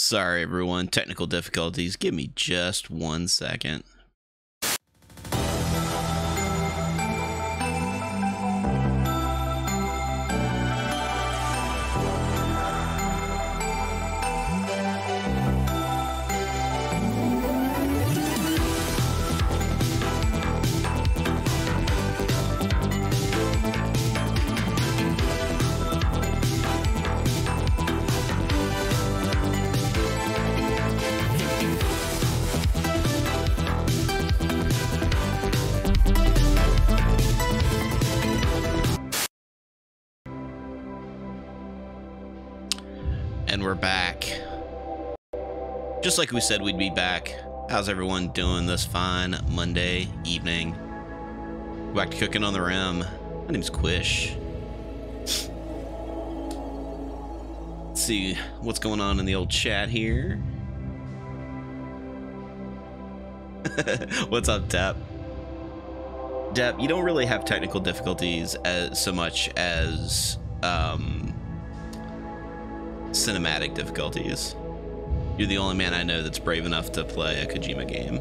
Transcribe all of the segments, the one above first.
Sorry, everyone. Technical difficulties. Give me just 1 second. And we're back. Just like we said we'd be back. How's everyone doing this fine Monday evening? Back to cooking on the rim. My name's Quish. Let's see what's going on in the old chat here. What's up, Depp? Depp, you don't really have technical difficulties so much as cinematic difficulties. You're the only man I know that's brave enough to play a Kojima game.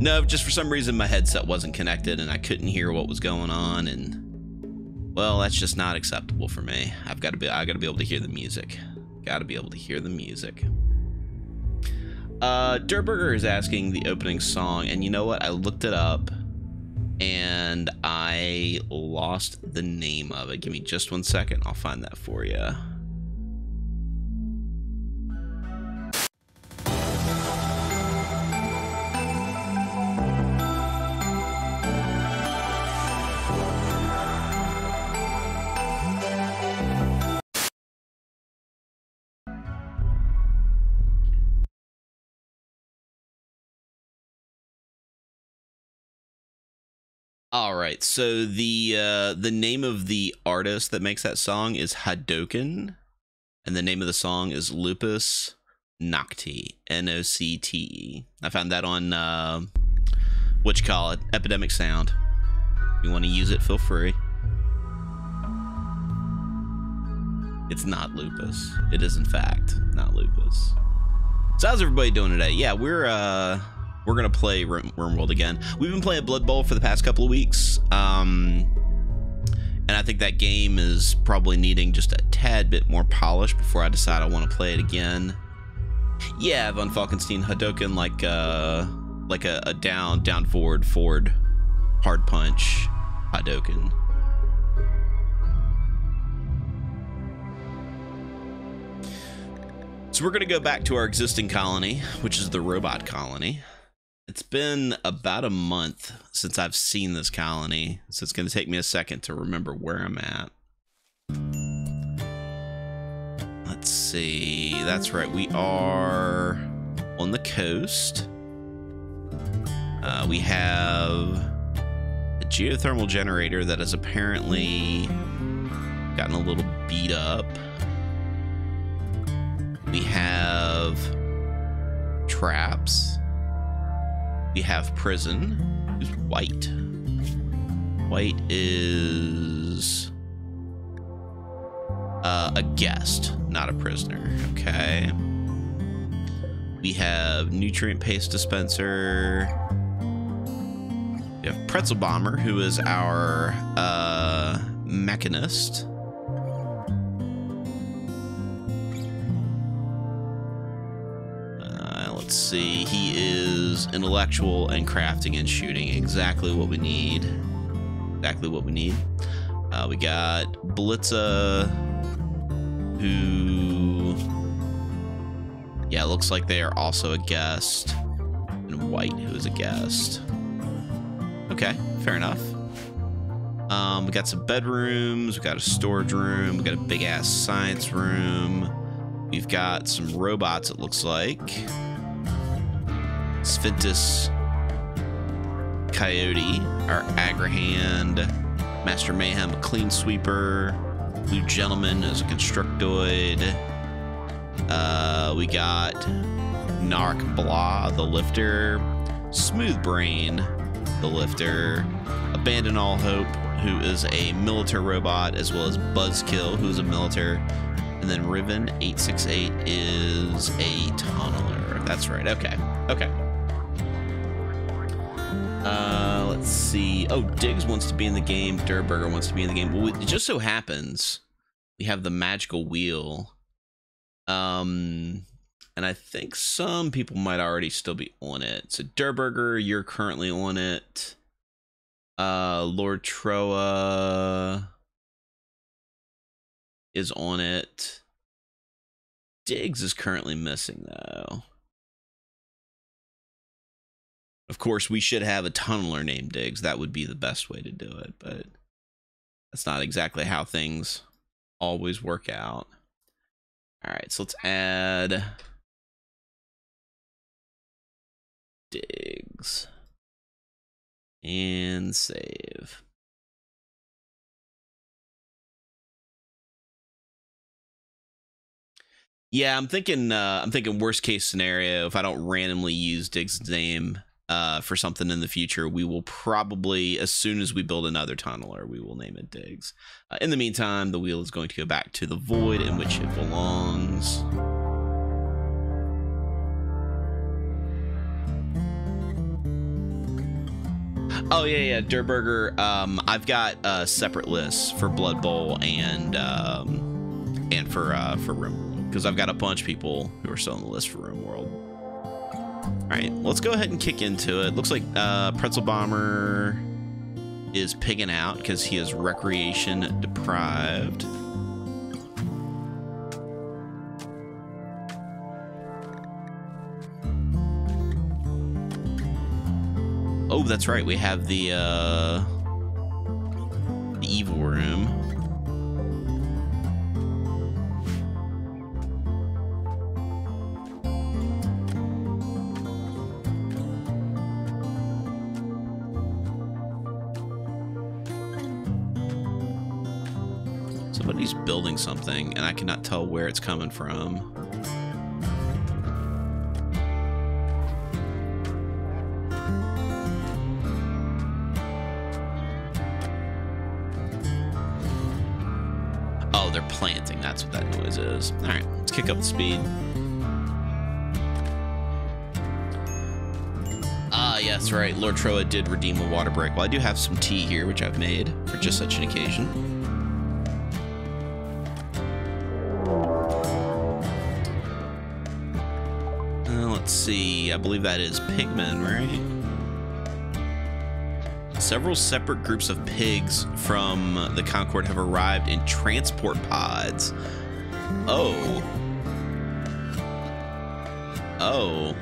No, just for some reason my headset wasn't connected and I couldn't hear what was going on, and well, that's just not acceptable for me. I gotta be able to hear the music. Gotta be able to hear the music. Dirtburger is asking the opening song, and you know what? I looked it up and I lost the name of it. Give me just 1 second. I'll find that for you. All right, so the name of the artist that makes that song is Hadoken, and the name of the song is Lupus Nocte, N-O-C-T-E. I found that on what you call it, Epidemic Sound. If you want to use it, feel free. It's not Lupus. It is in fact not Lupus. So how's everybody doing today? Yeah, we're gonna play Rimworld again. We've been playing Blood Bowl for the past couple of weeks, and I think that game is probably needing just a tad bit more polish before I decide I want to play it again. Yeah, Von Falkenstein, Hadoken, like a down forward hard punch Hadoken. So we're gonna go back to our existing colony, which is the robot colony. It's been about a month since I've seen this colony, so it's going to take me a second to remember where I'm at. Let's see. That's right. We are on the coast. We have a geothermal generator that has apparently gotten a little beat up. We have traps. We have prison, who's white. White is a guest, not a prisoner. Okay. We have nutrient paste dispenser. We have Pretzel Bomber, who is our mechanist. Let's see, he is intellectual and crafting and shooting. Exactly what we need. Exactly what we need. We got Blitza, who, yeah, looks like they are also a guest. And White, who is a guest. Okay, fair enough. We got some bedrooms. We got a storage room. We got a big ass science room. We've got some robots, it looks like. Sphintus Coyote, our Agrahand, Master Mayhem, a Clean Sweeper, Blue Gentleman is a Constructoid. We got Narc Blah, the Lifter, Smooth Brain, the Lifter, Abandon All Hope, who is a military robot, as well as Buzzkill, who is a military. And then Riven 868 is a tunneler. That's right. Okay. Okay. Let's see. Oh, Diggs wants to be in the game. Durburger wants to be in the game. Well, it just so happens we have the magical wheel. And I think some people might already still be on it. So Durburger, you're currently on it. Lord Troa is on it. Diggs is currently missing though. Of course, we should have a tunneler named Diggs. That would be the best way to do it, but that's not exactly how things always work out. All right, so let's add Diggs and save. Yeah, I'm thinking worst case scenario, if I don't randomly use Diggs' name for something in the future, we will probably, as soon as we build another tunneler, we will name it Diggs. In the meantime, the wheel is going to go back to the void in which it belongs. Oh yeah, Durburger. I've got separate lists for Blood Bowl and for Rimworld, because I've got a bunch of people who are still on the list for Rimworld. All right, let's go ahead and kick into it. Looks like Pretzel Bomber is pigging out because he is recreation deprived. Oh, that's right. We have the evil room. Somebody's building something, and I cannot tell where it's coming from. Oh, they're planting. That's what that noise is. All right, let's kick up the speed. Ah, yes, right. Lord Troa did redeem a water break. Well, I do have some tea here, which I've made for just such an occasion. Let's see. I believe that is pigmen, right? Several separate groups of pigs from the Concord have arrived in transport pods. Oh. Oh.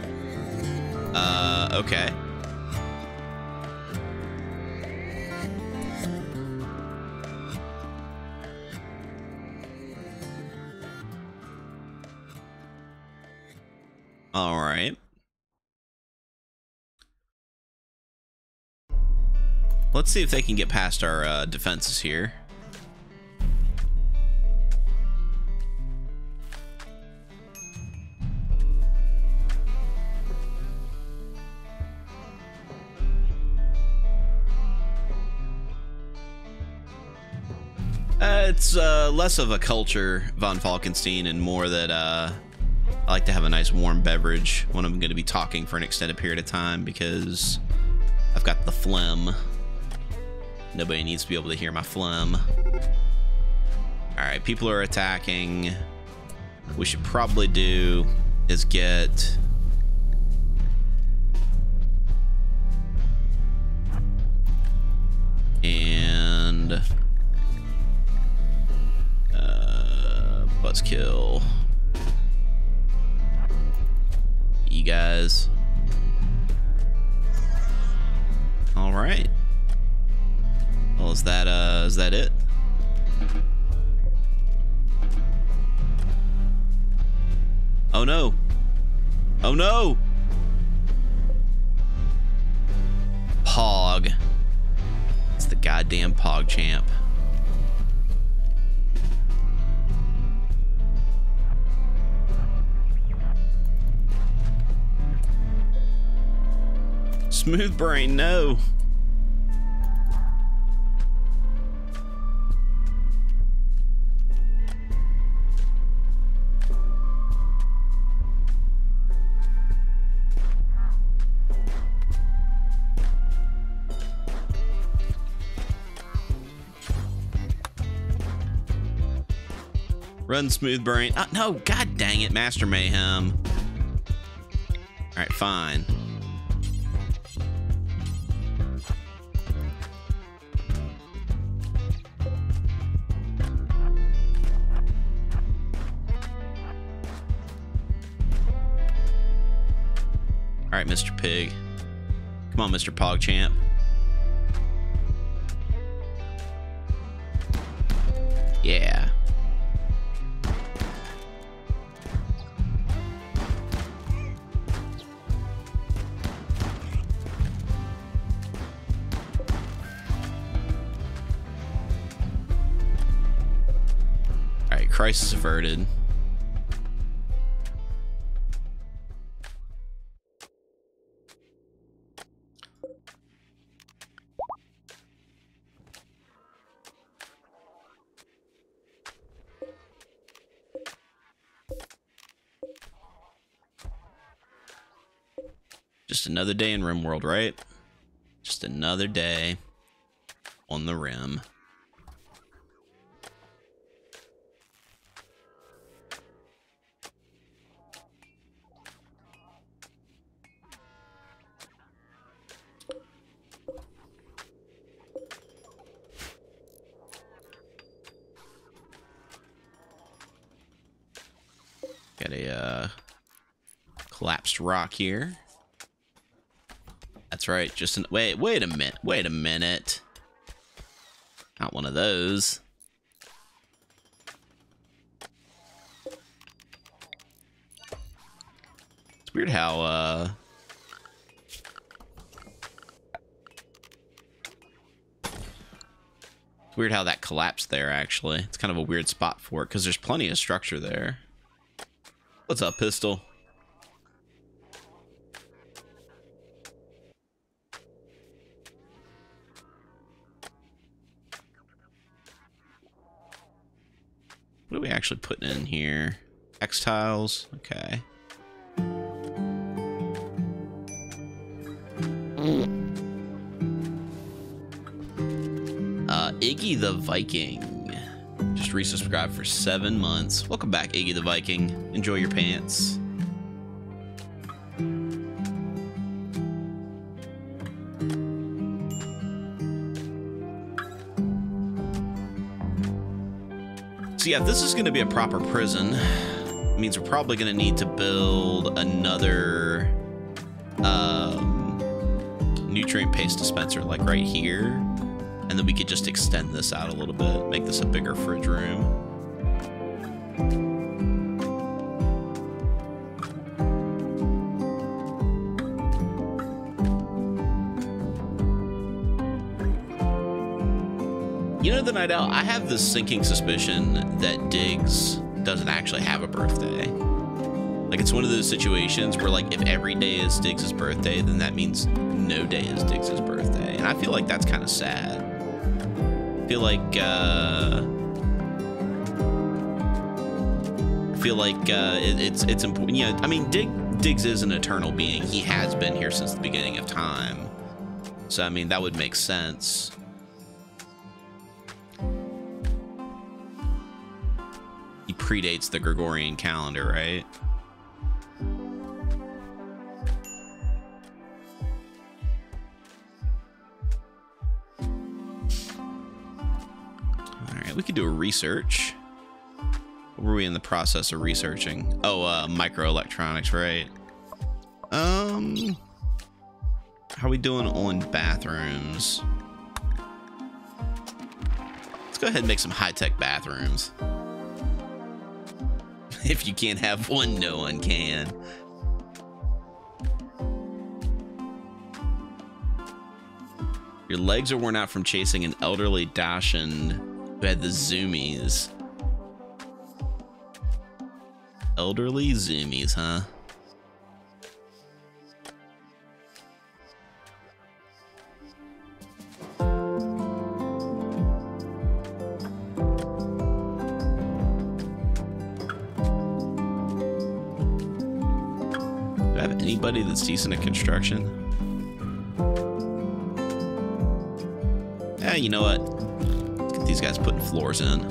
Okay. All right. Let's see if they can get past our defenses here. It's less of a culture von Falkenstein and more that I like to have a nice warm beverage when I'm going to be talking for an extended period of time, because I've got the phlegm. Nobody needs to be able to hear my phlegm. Alright, people are attacking. What we should probably do is get... and... buzzkill. You guys. Alright. Well, is that it? Oh no. Oh no. Pog. It's the goddamn Pog champ. Smooth brain, no. Run, smooth brain. Oh, no, god dang it, Master Mayhem. All right, fine. All right, Mr. Pig. Come on, Mr. PogChamp. Yeah. All right, crisis averted. Just another day in Rimworld, right? Just another day on the rim. Got a collapsed rock here. That's right. Just an wait a minute. Wait a minute. Not one of those. It's weird how it's weird how that collapsed there, actually. It's kind of a weird spot for it because there's plenty of structure there. What's up, Pistol? What are we actually putting in here? X-tiles? Okay. Iggy the Viking. Just resubscribed for 7 months. Welcome back, Iggy the Viking. Enjoy your pants. So yeah, if this is going to be a proper prison, it means we're probably going to need to build another nutrient paste dispenser, like right here. And then we could just extend this out a little bit, make this a bigger fridge room. You know, the Night Owl, I have this sinking suspicion that Diggs doesn't actually have a birthday. Like, it's one of those situations where, like, if every day is Diggs' birthday, then that means no day is Diggs' birthday. And I feel like that's kind of sad. I feel like it's important. Yeah, I mean, Diggs is an eternal being. He has been here since the beginning of time. So, I mean, that would make sense. He predates the Gregorian calendar, right? Alright, we could do a research. What were we in the process of researching? Oh, microelectronics, right? How are we doing on bathrooms? Let's go ahead and make some high-tech bathrooms. If you can't have one, no one can. Your legs are worn out from chasing an elderly Dacian who had the zoomies. Elderly zoomies, huh? Do I have anybody that's decent at construction? Yeah, you know what? Let's get these guys putting floors in.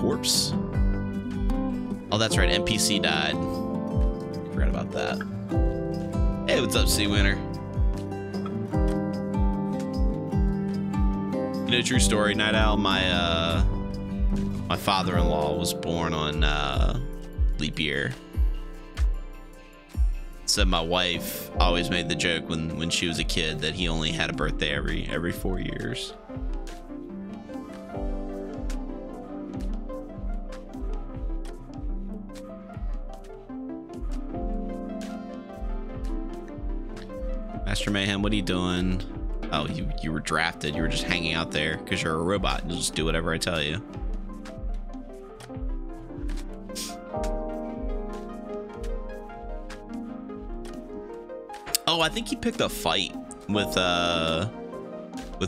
corpse. Oh, that's right. NPC died. Forgot about that. Hey, what's up, Sea Winner? You know, true story, Night Owl. My father-in-law was born on leap year. So my wife always made the joke when she was a kid that he only had a birthday every 4 years. Master Mayhem, what are you doing? Oh, you were drafted. You were just hanging out there because you're a robot. You'll just do whatever I tell you. Oh, I think he picked a fight with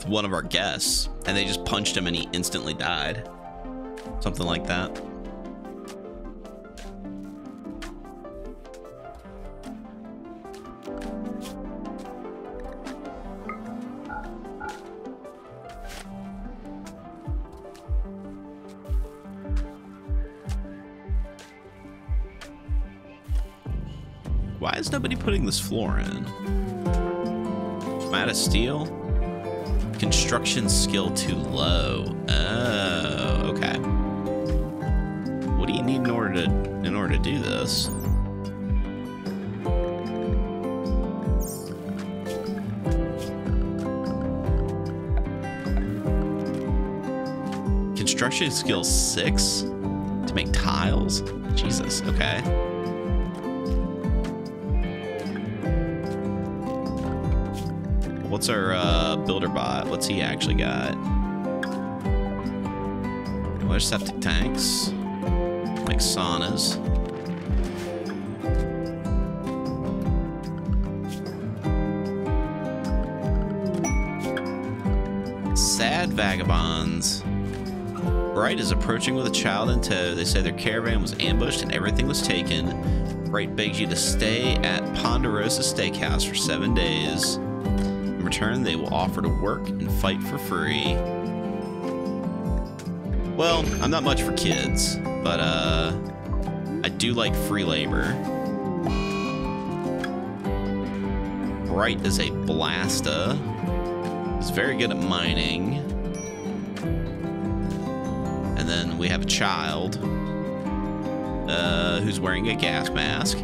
one of our guests, and they just punched him and he instantly died. Something like that. Why is nobody putting this floor in? Am I out of steel? Construction skill too low. Oh, okay. What do you need in order to do this? Construction skill 6 to make tiles? Jesus, okay. What's our builder bot? What's he actually got? There's septic tanks. Like saunas. Sad vagabonds. Bright is approaching with a child in tow. They say their caravan was ambushed and everything was taken. Bright begs you to stay at Ponderosa Steakhouse for 7 days. In return, they will offer to work and fight for free. Well, I'm not much for kids, but I do like free labor. Bright is a blasta. He's very good at mining. And then we have a child who's wearing a gas mask.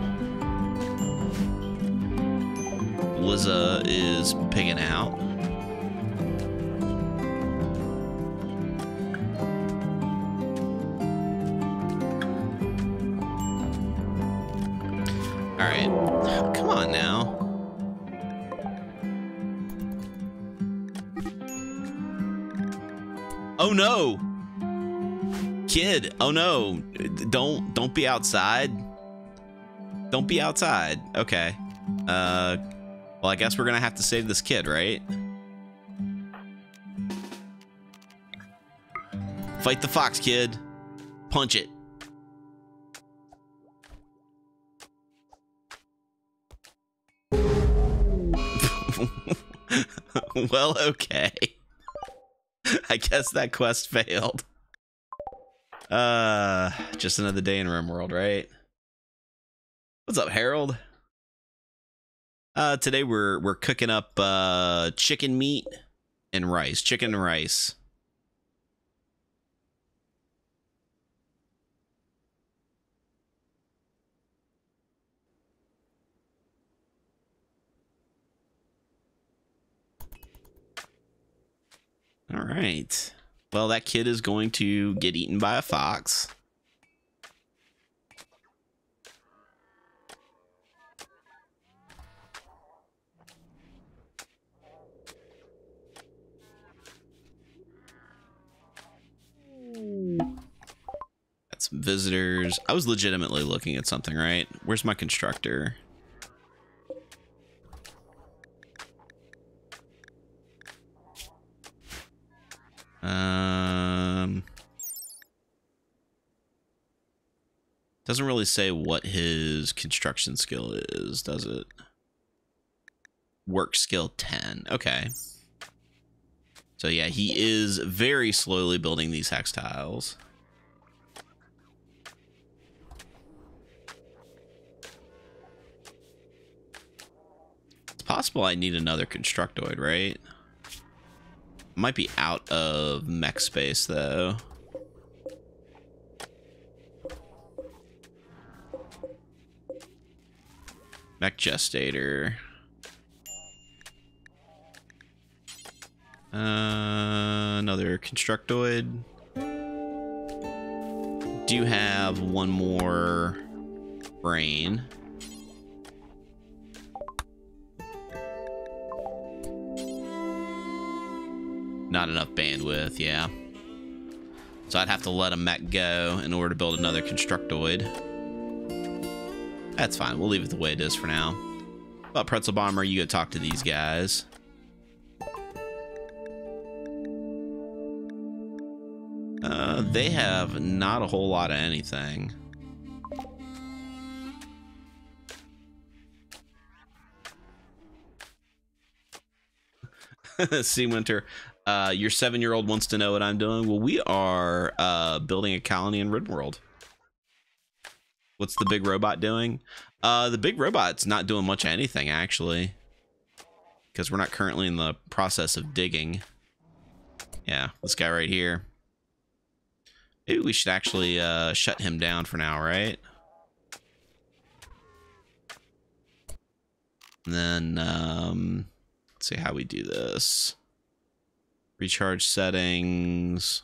Liza is pigging out. All right, come on now. Oh no, kid! Oh no, don't be outside. Don't be outside. Okay. Well, I guess we're gonna have to save this kid, right? Fight the fox, kid. Punch it. Well, okay. I guess that quest failed. Just another day in Rimworld, right? What's up, Harold? Today we're cooking up chicken meat and rice. Chicken and rice. All right. Well, that kid is going to get eaten by a fox. Got some visitors. I was legitimately looking at something, right? Where's my constructor? Doesn't really say what his construction skill is, does it? Work skill 10. Okay. So yeah, he is very slowly building these hex tiles. possible I need another constructoid, right? Might be out of mech space, though. Mech gestator. Another constructoid. Do have one more brain. Not enough bandwidth, yeah. So I'd have to let a mech go in order to build another constructoid. That's fine. We'll leave it the way it is for now. But Pretzel Bomber, you go talk to these guys. They have not a whole lot of anything. See, Winter, your 7-year-old wants to know what I'm doing. Well, we are building a colony in Rimworld. What's the big robot doing? The big robot's not doing much of anything, actually, because we're not currently in the process of digging. Yeah, this guy right here. Maybe we should actually shut him down for now, right? And then let's see how we do this. Recharge settings.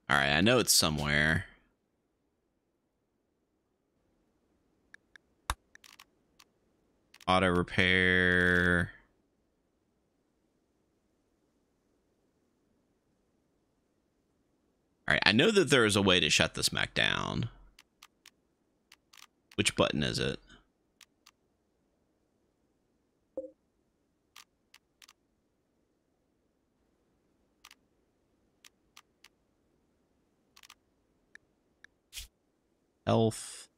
All right, I know it's somewhere. Auto repair. All right, I know that there is a way to shut this mech down. Which button is it? Health,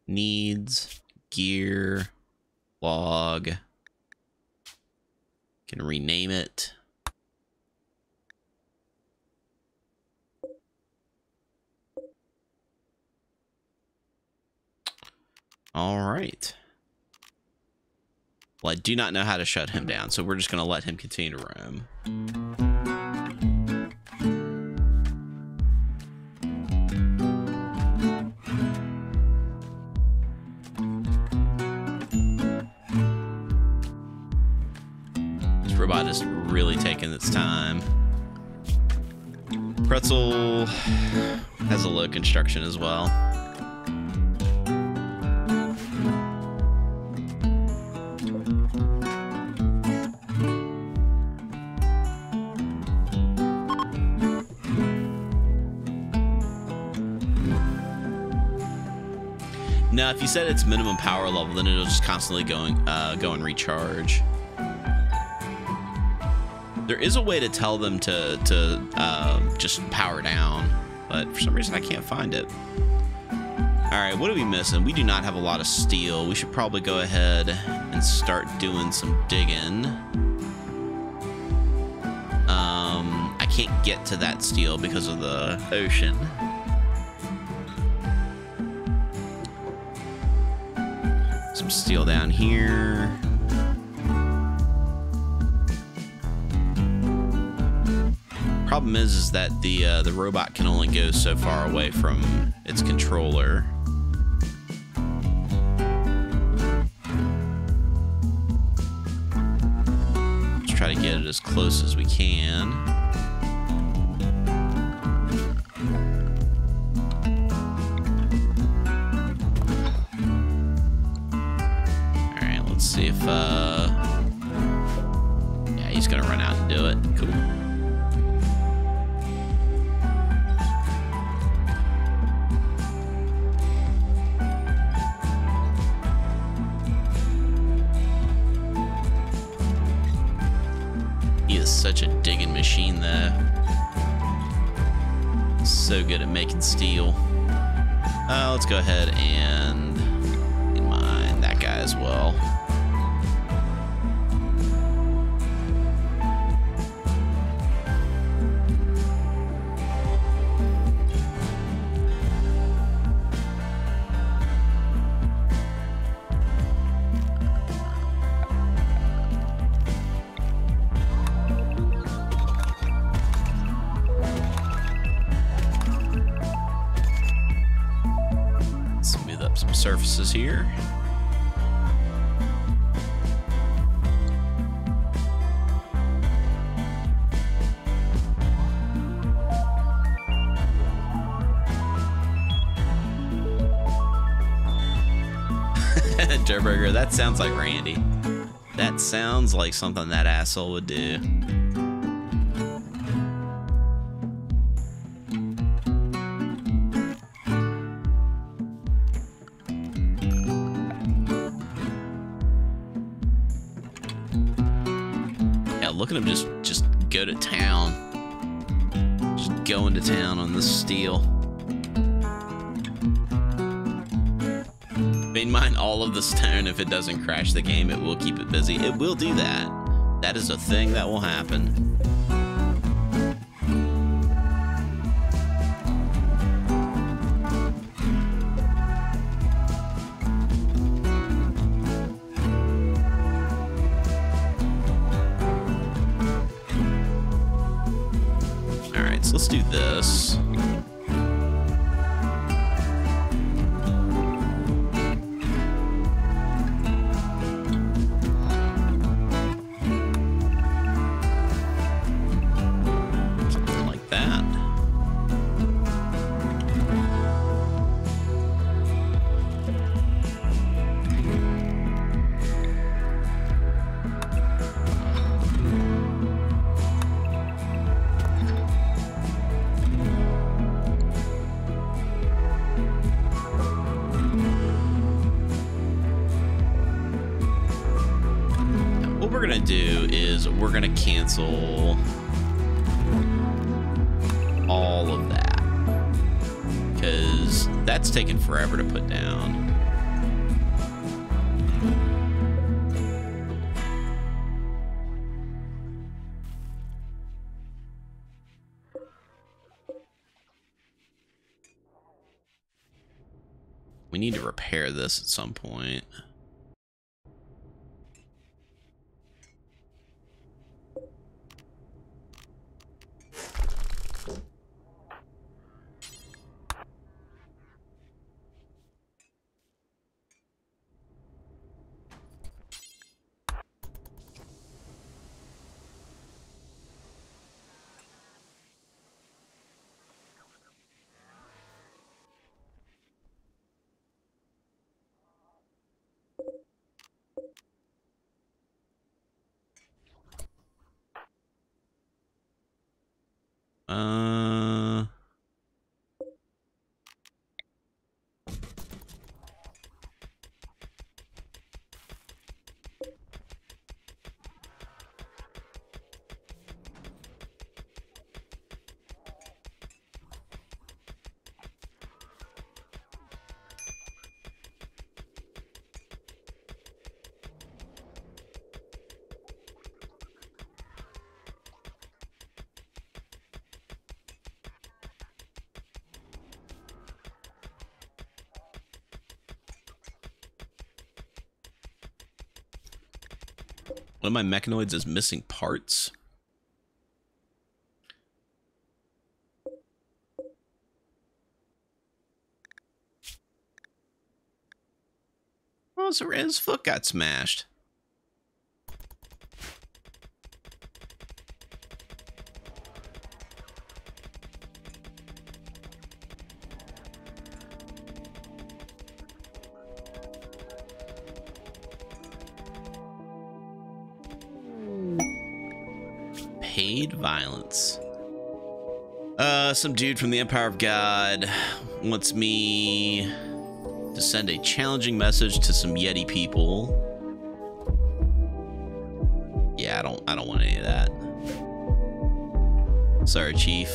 needs, gear, log. Can rename it. All right. Well, I do not know how to shut him down, so we're just going to let him continue to roam. Robot is really taking its time. Pretzel has a low construction as well. Now, if you set its minimum power level, then it'll just constantly go and recharge. There is a way to tell them to just power down, but for some reason I can't find it. All right, what are we missing? We do not have a lot of steel. We should probably go ahead and start doing some digging. I can't get to that steel because of the ocean. Some steel down here. Problem is that the robot can only go so far away from its controller. Let's try to get it as close as we can. All right, let's see if yeah, he's gonna run out and do it. Cool. Such a digging machine though. So good at making steel. Let's go ahead and mine that guy as well. Smooth up some surfaces here. Durburger, that sounds like Randy. That sounds like something that asshole would do. Yeah, look at him just go to town. Just go into town on this steel. Bear in mind all of the stone, if it doesn't crash the game, it will keep it busy. It will do that. That is a thing that will happen. All right, so let's do this. What we're gonna do is we're gonna cancel all of that because that's taken forever to put down. We need to repair this at some point. One of my mechanoids is missing parts. Oh, so his foot got smashed. Paid violence. Some dude from the Empire of God wants me to send a challenging message to some Yeti people. Yeah, I don't want any of that. Sorry, Chief.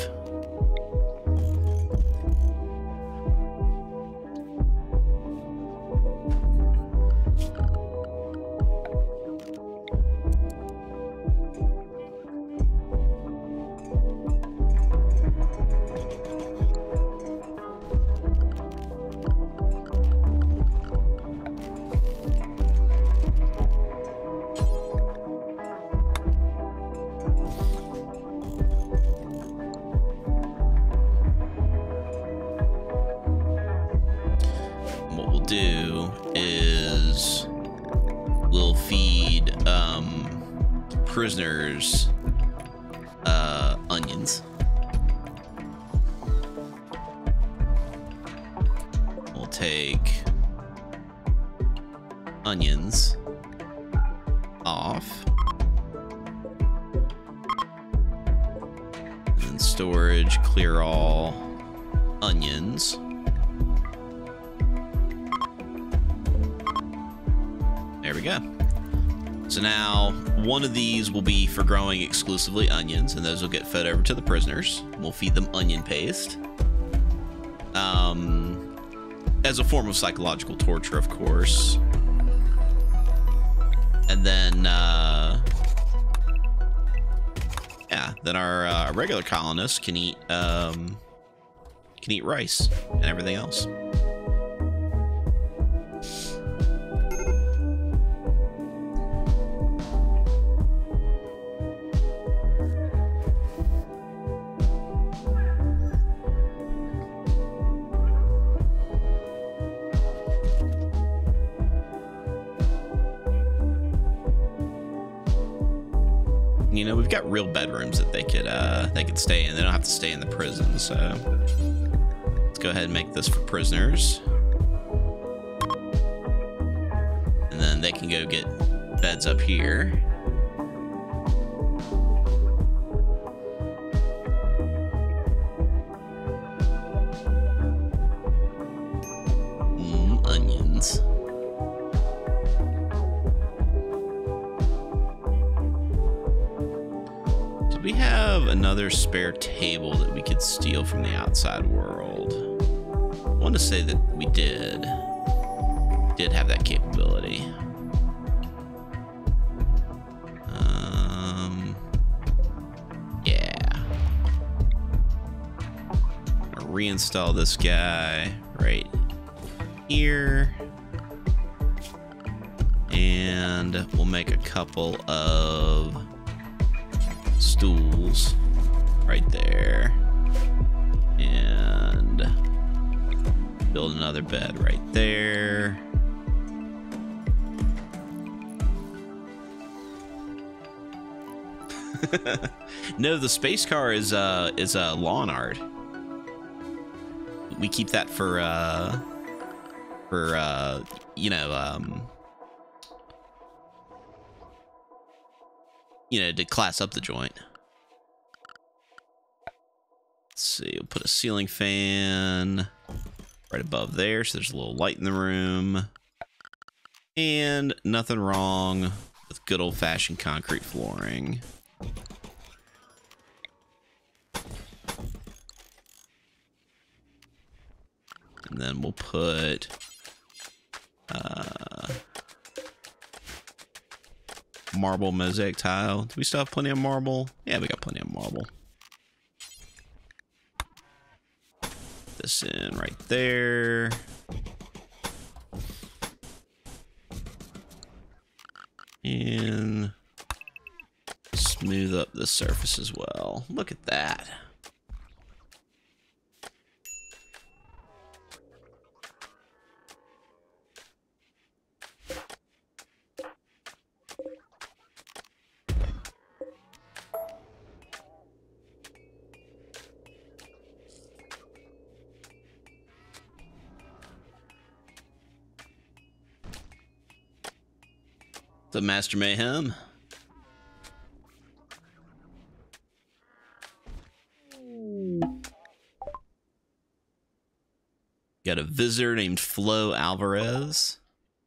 prisoners onions. We'll take onions off. And then storage, clear all onions. There we go. So now one of these will be for growing exclusively onions, and those will get fed over to the prisoners. We'll feed them onion paste. As a form of psychological torture, of course. And then, yeah, then our regular colonists can eat rice and everything else. You know, we've got real bedrooms that they could stay in. They don't have to stay in the prison, so let's go ahead and make this for prisoners. And then they can go get beds up here. Onions. We have another spare table that we could steal from the outside world. I want to say that we did have that capability. Yeah. I'll reinstall this guy right here. And we'll make a couple of stools right there, and build another bed right there. No, the space car is lawn art. We keep that for you know, to class up the joint. Let's see, we'll put a ceiling fan right above there, so there's a little light in the room. And nothing wrong with good old-fashioned concrete flooring. And then we'll put marble mosaic tile. Do we still have plenty of marble? Yeah, we got plenty of marble. This in right there. And smooth up the surface as well. Look at that. The Master Mayhem. Got a visitor named Flo Alvarez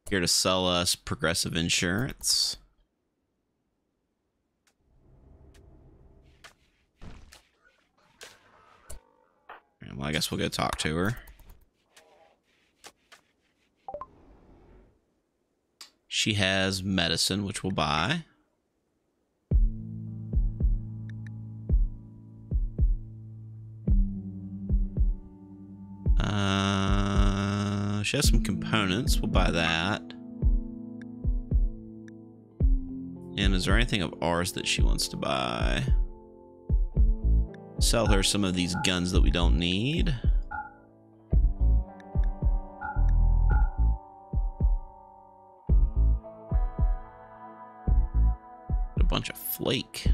here to sell us progressive insurance. Well, I guess we'll go talk to her. She has medicine, which we'll buy. She has some components. We'll buy that. And is there anything of ours that she wants to buy? Sell her some of these guns that we don't need. A bunch of flake.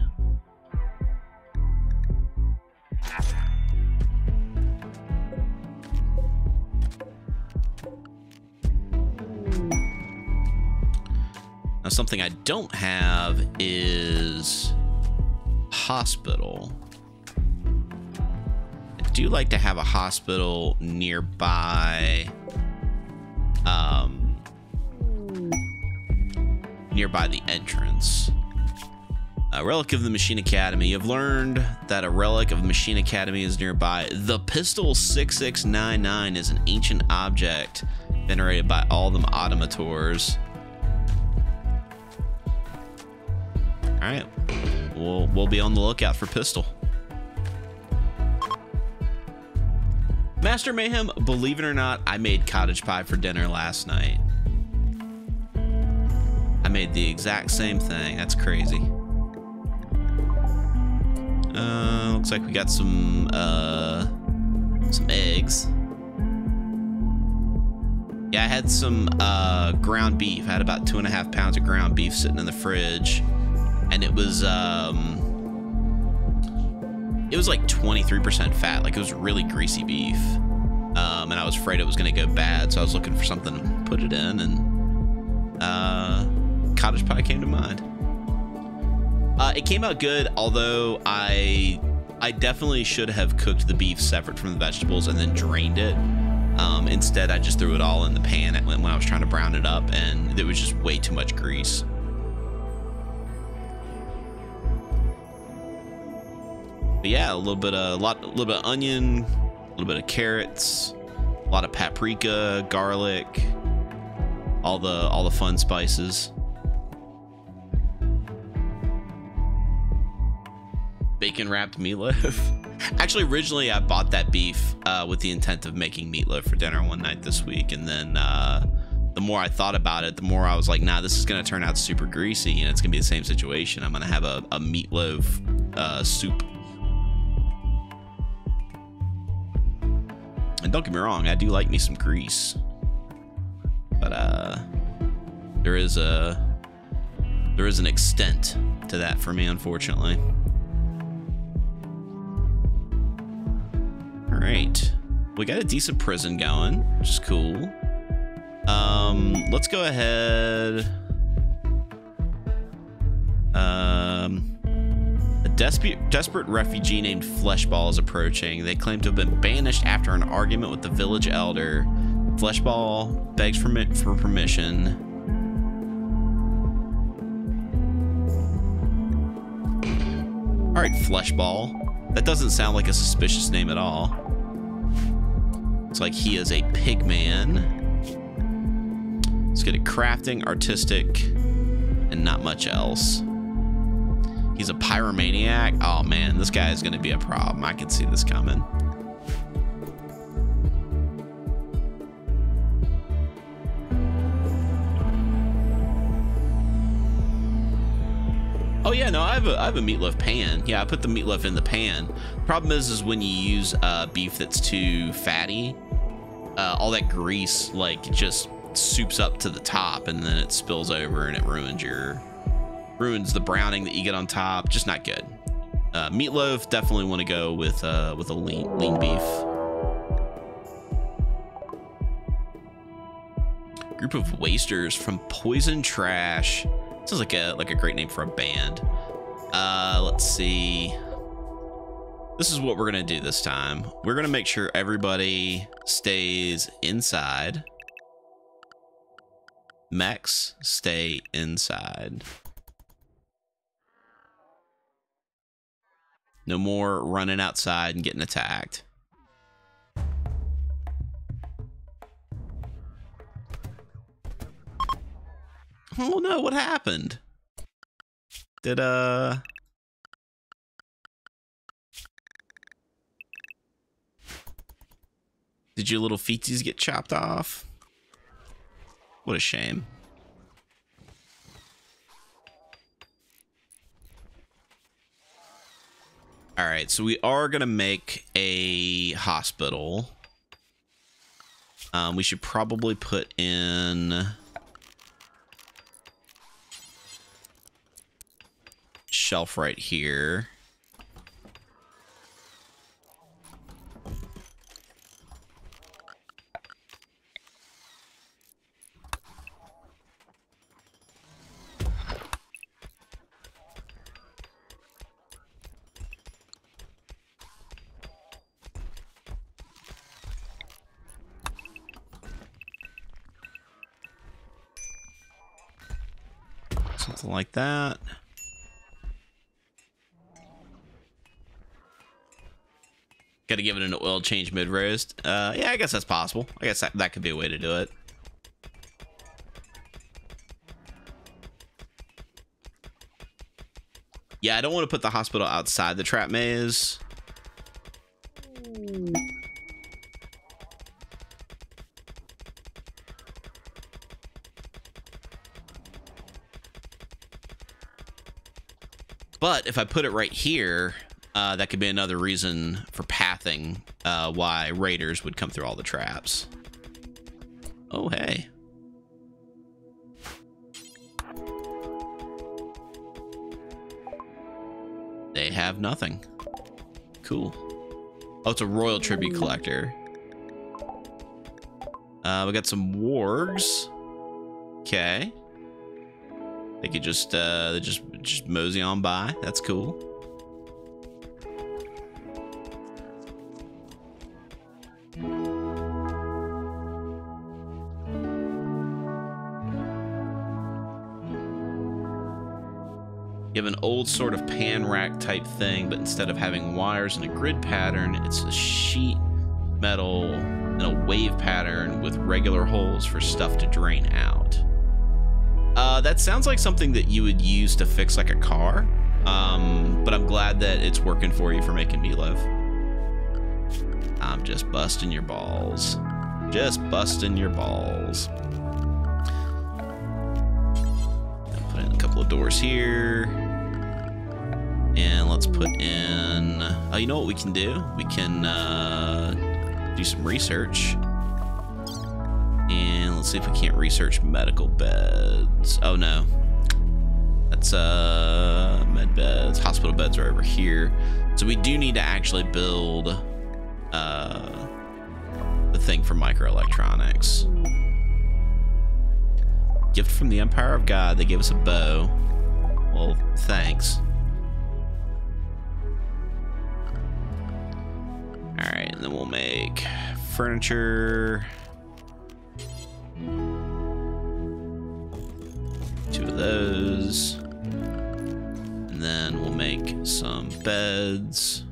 Now, something I don't have is hospital. I do like to have a hospital nearby, nearby the entrance. A relic of the Machine Academy. You've learned that a relic of Machine Academy is nearby. The Pistol 6699 is an ancient object venerated by all the automators. All right, we'll be on the lookout for Pistol. Master Mayhem, believe it or not, I made cottage pie for dinner last night. I made the exact same thing. That's crazy. Looks like we got some eggs. Yeah, I had some ground beef. I had about 2.5 pounds of ground beef sitting in the fridge. And it was like 23% fat. Like, it was really greasy beef. And I was afraid it was going to go bad, so I was looking for something to put it in, and cottage pie came to mind. It came out good, although I definitely should have cooked the beef separate from the vegetables and then drained it. Instead, I just threw it all in the pan when I was trying to brown it up, and there was just way too much grease. But yeah, a little bit of onion, a little bit of carrots, a lot of paprika, garlic, all the fun spices. Bacon wrapped meatloaf. Actually, originally I bought that beef with the intent of making meatloaf for dinner one night this week, and then the more I thought about it, the more I was like, nah, this is gonna turn out super greasy, and it's gonna be the same situation. I'm gonna have a meatloaf soup. And don't get me wrong, I do like me some grease, but there is an extent to that for me, unfortunately. All right, we got a decent prison going, which is cool. Let's go ahead. A desperate refugee named Fleshball is approaching. They claim to have been banished after an argument with the village elder. Fleshball begs for permission. All right, Fleshball. That doesn't sound like a suspicious name at all. Looks like he is a pig man. Let's get a crafting, artistic, and not much else. He's a pyromaniac. Oh man, this guy is going to be a problem. I can see this coming. Oh yeah, no, I have a meatloaf pan. Yeah, I put the meatloaf in the pan. Problem is when you use beef that's too fatty, all that grease like just soups up to the top, and then it spills over and it ruins the browning that you get on top. Just not good. Meatloaf, definitely want to go with a lean beef. Group of wasters from Poison Trash. Sounds like a great name for a band. Let's see. This is what we're gonna do this time. We're gonna make sure everybody stays inside. Mechs, stay inside. No more running outside and getting attacked. Oh no, what happened? Did your little feetsies get chopped off? What a shame. All right, so we are gonna make a hospital. We should probably put in shelf right here. Something like that. Got to give it an oil change mid-roast. Yeah, I guess that's possible. I guess that could be a way to do it. Yeah, I don't want to put the hospital outside the trap maze. But if I put it right here, that could be another reason for pathing why raiders would come through all the traps. Oh, hey. They have nothing. Cool. Oh, it's a royal tribute collector. We got some wargs. Okay. They could just mosey on by. That's cool. You have an old sort of pan rack type thing, but instead of having wires in a grid pattern, it's a sheet metal in a wave pattern with regular holes for stuff to drain out. That sounds like something that you would use to fix like a car, but I'm glad that it's working for you for making meatloaf. I'm just busting your balls. Just busting your balls. Put in a couple of doors here. And let's put in... Oh, you know what we can do? We can do some research. And let's see if we can't research medical beds. Oh, no. That's med beds. Hospital beds are over here. So we do need to actually build the thing for microelectronics. Gift from the Empire of God. They gave us a bow. Well, thanks. Alright, and then we'll make furniture. 2 of those. And then we'll make some beds.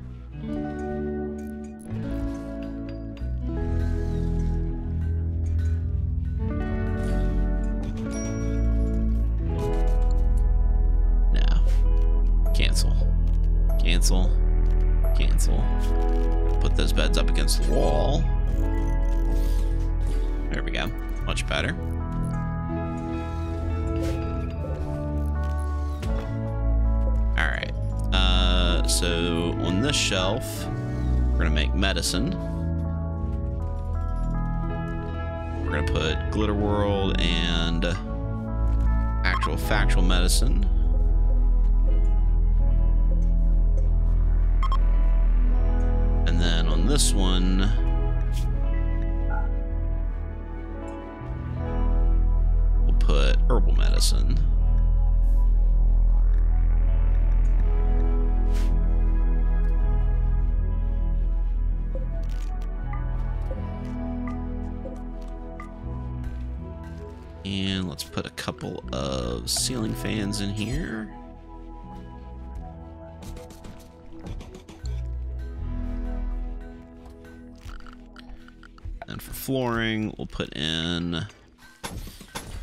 No. Cancel. Cancel. Cancel. Put those beds up against the wall. There we go. Much better. Alright. So on this shelf, we're gonna make medicine. We're gonna put Glitter World and actual factual medicine. And then on this one, we'll put herbal medicine. And let's put a couple of ceiling fans in here. And for flooring, we'll put in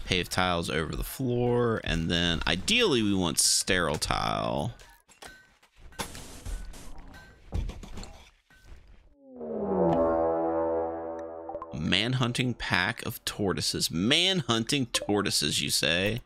paved tiles over the floor, and then ideally we want sterile tile. Man-hunting pack of tortoises. Man-hunting tortoises, you say?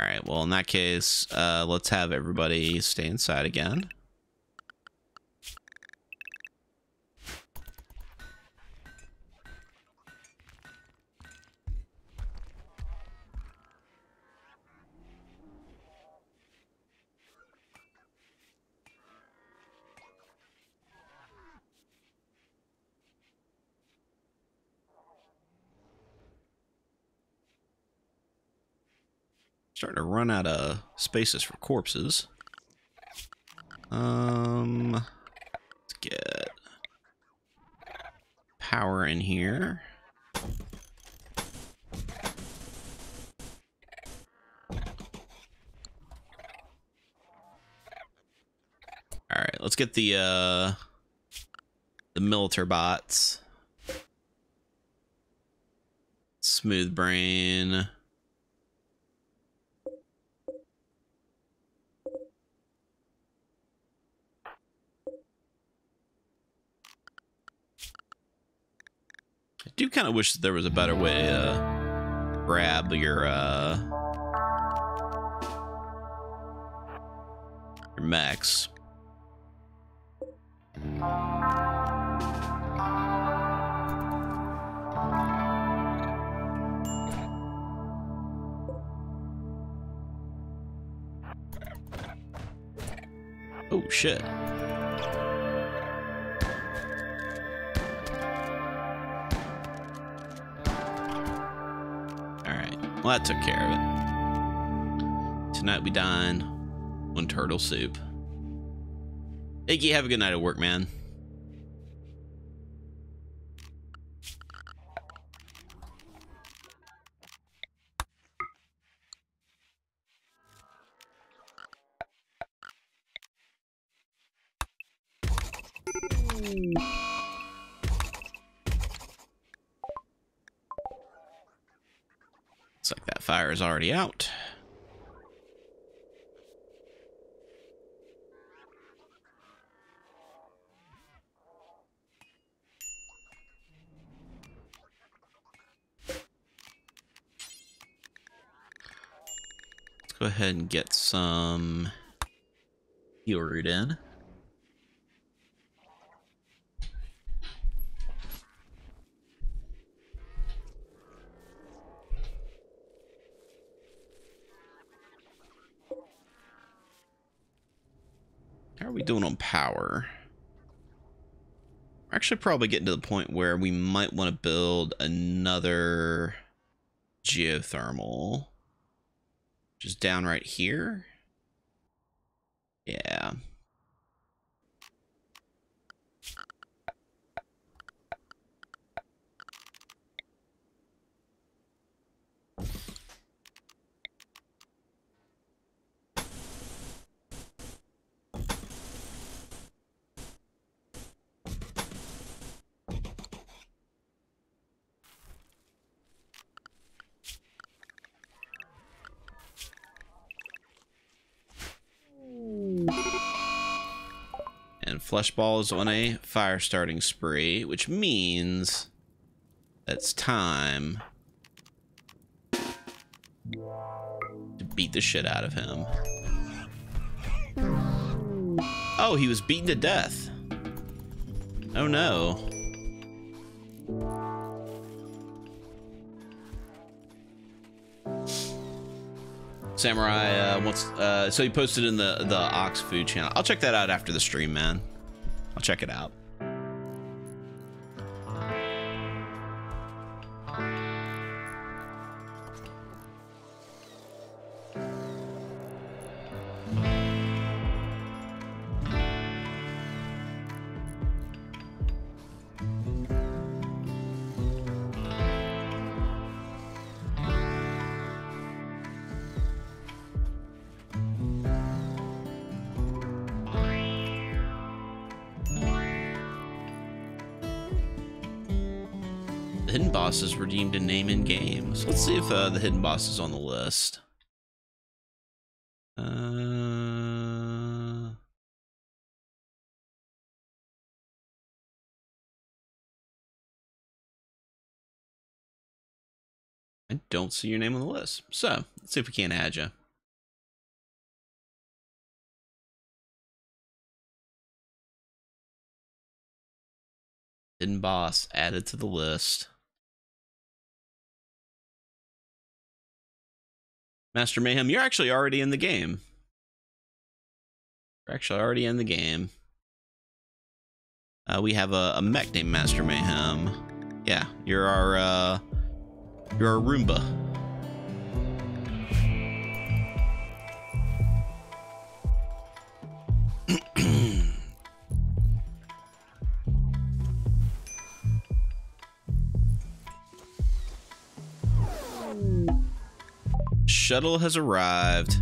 right, well, in that case, let's have everybody stay inside again. Starting to run out of spaces for corpses. Let's get power in here. All right, let's get the militer bots. Smooth brain. I do kind of wish that there was a better way to grab your mechs. Oh shit. Alright, well that took care of it. Tonight we dine on turtle soup. Iggy, have a good night at work, man. Looks like that fire is already out. Let's go ahead and get some heal root in. How are we doing on power? We're actually probably getting to the point where we might want to build another geothermal. Just down right here. Yeah. And Fleshball is on a fire starting spree, which means it's time to beat the shit out of him. Oh, he was beaten to death. Oh no. Samurai wants so he posted in the Ox Food channel. I'll check that out after the stream, man. I'll check it out. Hidden boss is redeemed a name in games. Let's see if the hidden boss is on the list. I don't see your name on the list. So let's see if we can't add you. Hidden boss added to the list. Master Mayhem, you're actually already in the game. You're actually already in the game. We have a mech named Master Mayhem. Yeah, you're our Roomba. Shuttle has arrived.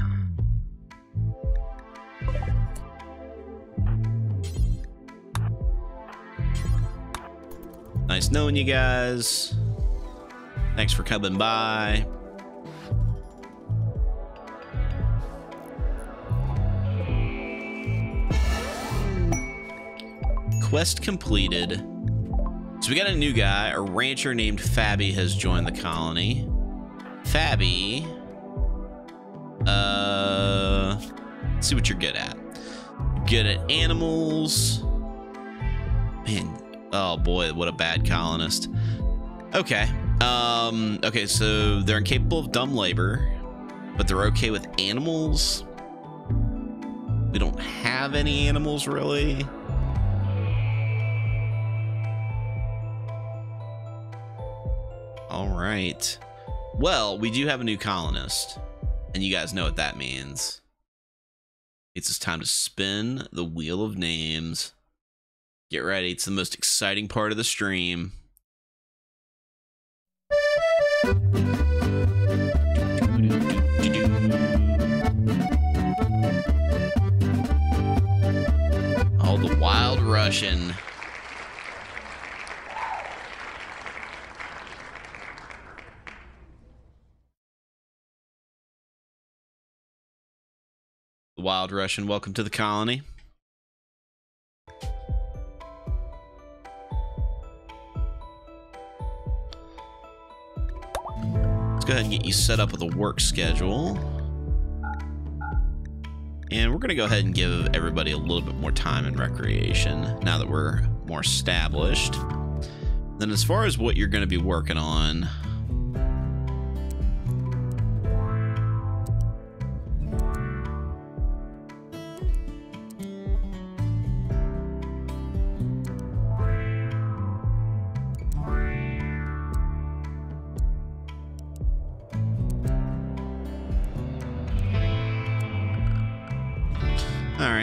Nice knowing you guys. Thanks for coming by. Quest completed. So we got a new guy. A rancher named Fabby has joined the colony. Fabby. Let's see what you're good at. Good at animals. Man, oh boy, what a bad colonist. Okay. Okay, so they're incapable of dumb labor, but they're okay with animals. We don't have any animals, really. All right. Well, we do have a new colonist, and you guys know what that means. It's just time to spin the wheel of names. Get ready. It's the most exciting part of the stream. Oh, the Wild Russian. The Wild Russian, welcome to the colony. Let's go ahead and get you set up with a work schedule. And we're going to go ahead and give everybody a little bit more time and recreation now that we're more established. Then as far as what you're going to be working on,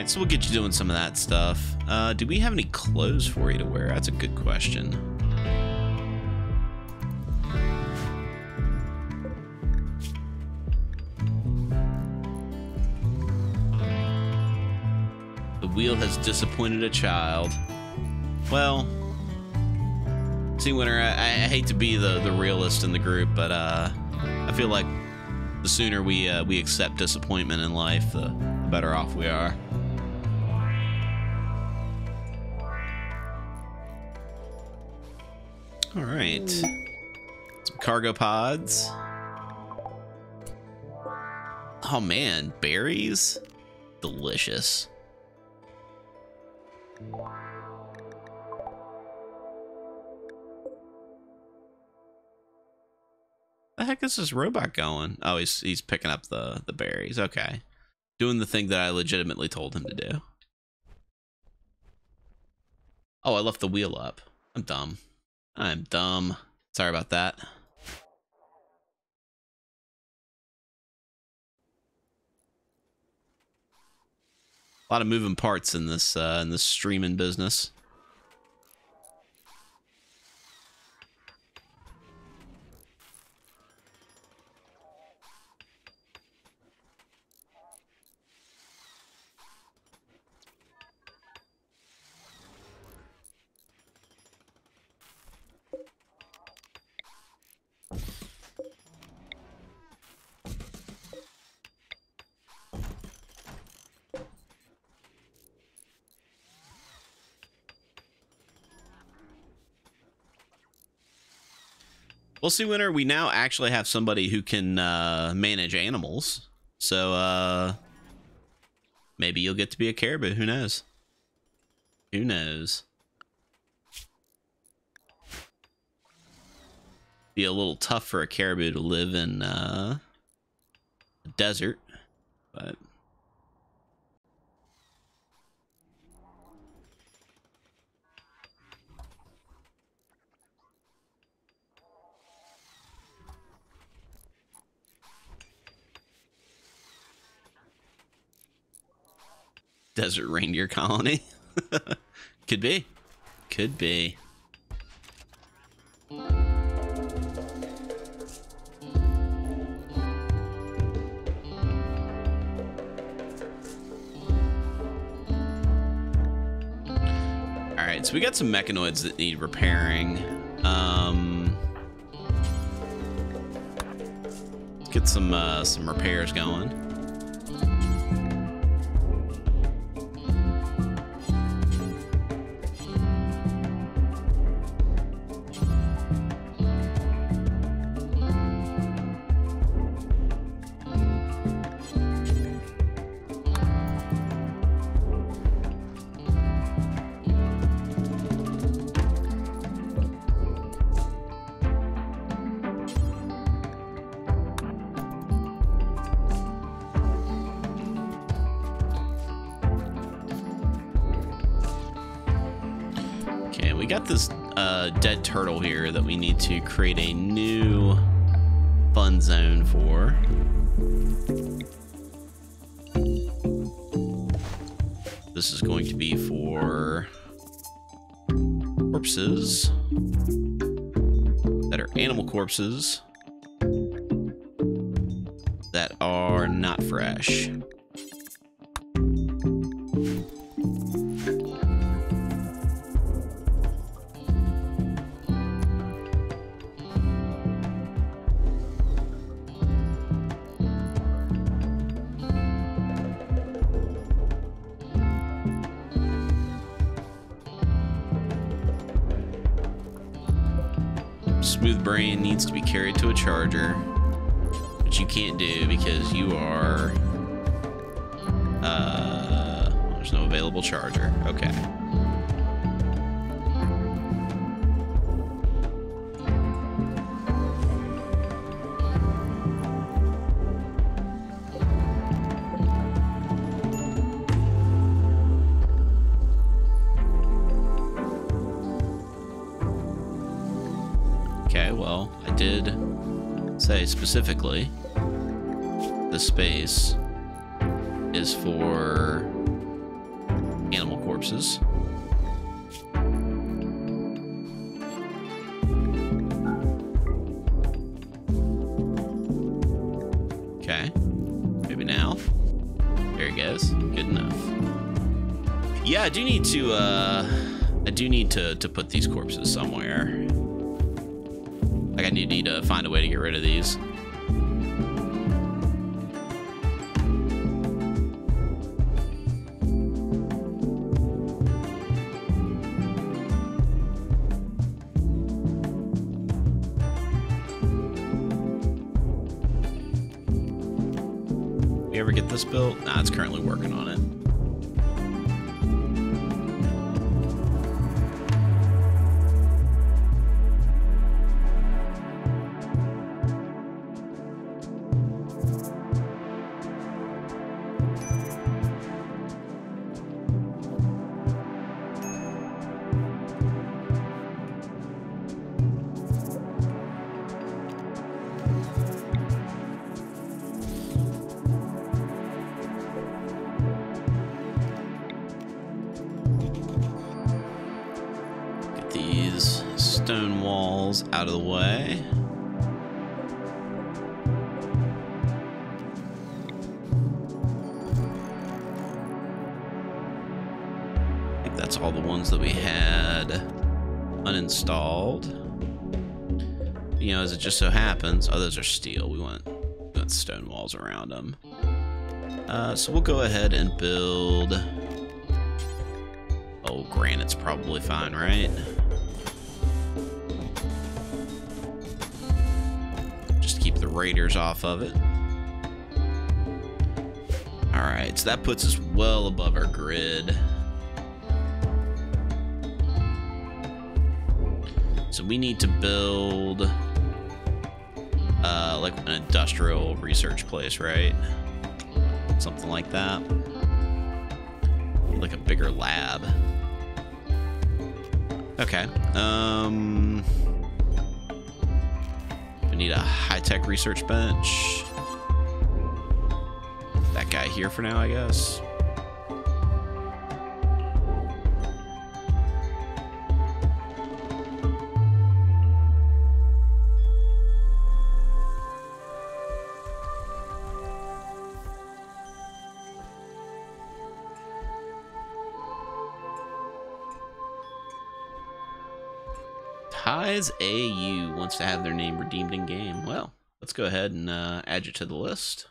so we'll get you doing some of that stuff. Do we have any clothes for you to wear? That's a good question. The wheel has disappointed a child. Well, see, Winter, I hate to be the realist in the group, but I feel like the sooner we accept disappointment in life, the better off we are. All right, some cargo pods. Oh man, berries, delicious. The heck is this robot going? Oh, he's picking up the berries. Okay, doing the thing that I legitimately told him to do. Oh, I left the wheel up. I'm dumb. I'm dumb. Sorry about that. A lot of moving parts in this streaming business. We'll see, Winter. We now actually have somebody who can manage animals. So maybe you'll get to be a caribou. Who knows? Who knows? Be a little tough for a caribou to live in a desert, but desert reindeer colony. Could be. Could be. Alright, so we got some mechanoids that need repairing. Let's get some repairs going. We got this dead turtle here that we need to create a new fun zone for. This is going to be for corpses that are animal corpses that are not fresh. Smooth Brain needs to be carried to a charger, which you can't do because you are there's no available charger. Okay. Okay, well, I did say specifically the space is for animal corpses. Okay, maybe now. There he goes. Good enough. Yeah, I do need to put these corpses somewhere. Like, I need to find a way to get rid of these. We ever get this built? Nah, it's currently working on it. These stone walls out of the way. I think that's all the ones that we had uninstalled. You know, as it just so happens, oh, those are steel. We want stone walls around them. So we'll go ahead and build. Oh, granite's probably fine, right? Just keep the raiders off of it. Alright, so that puts us well above our grid. So we need to build like an industrial research place, right? Something like that. Like a bigger lab. Okay. We need a high-tech research bench. That guy here for now, I guess. Ties AU wants to have their name redeemed in game. Well, let's go ahead and add you to the list.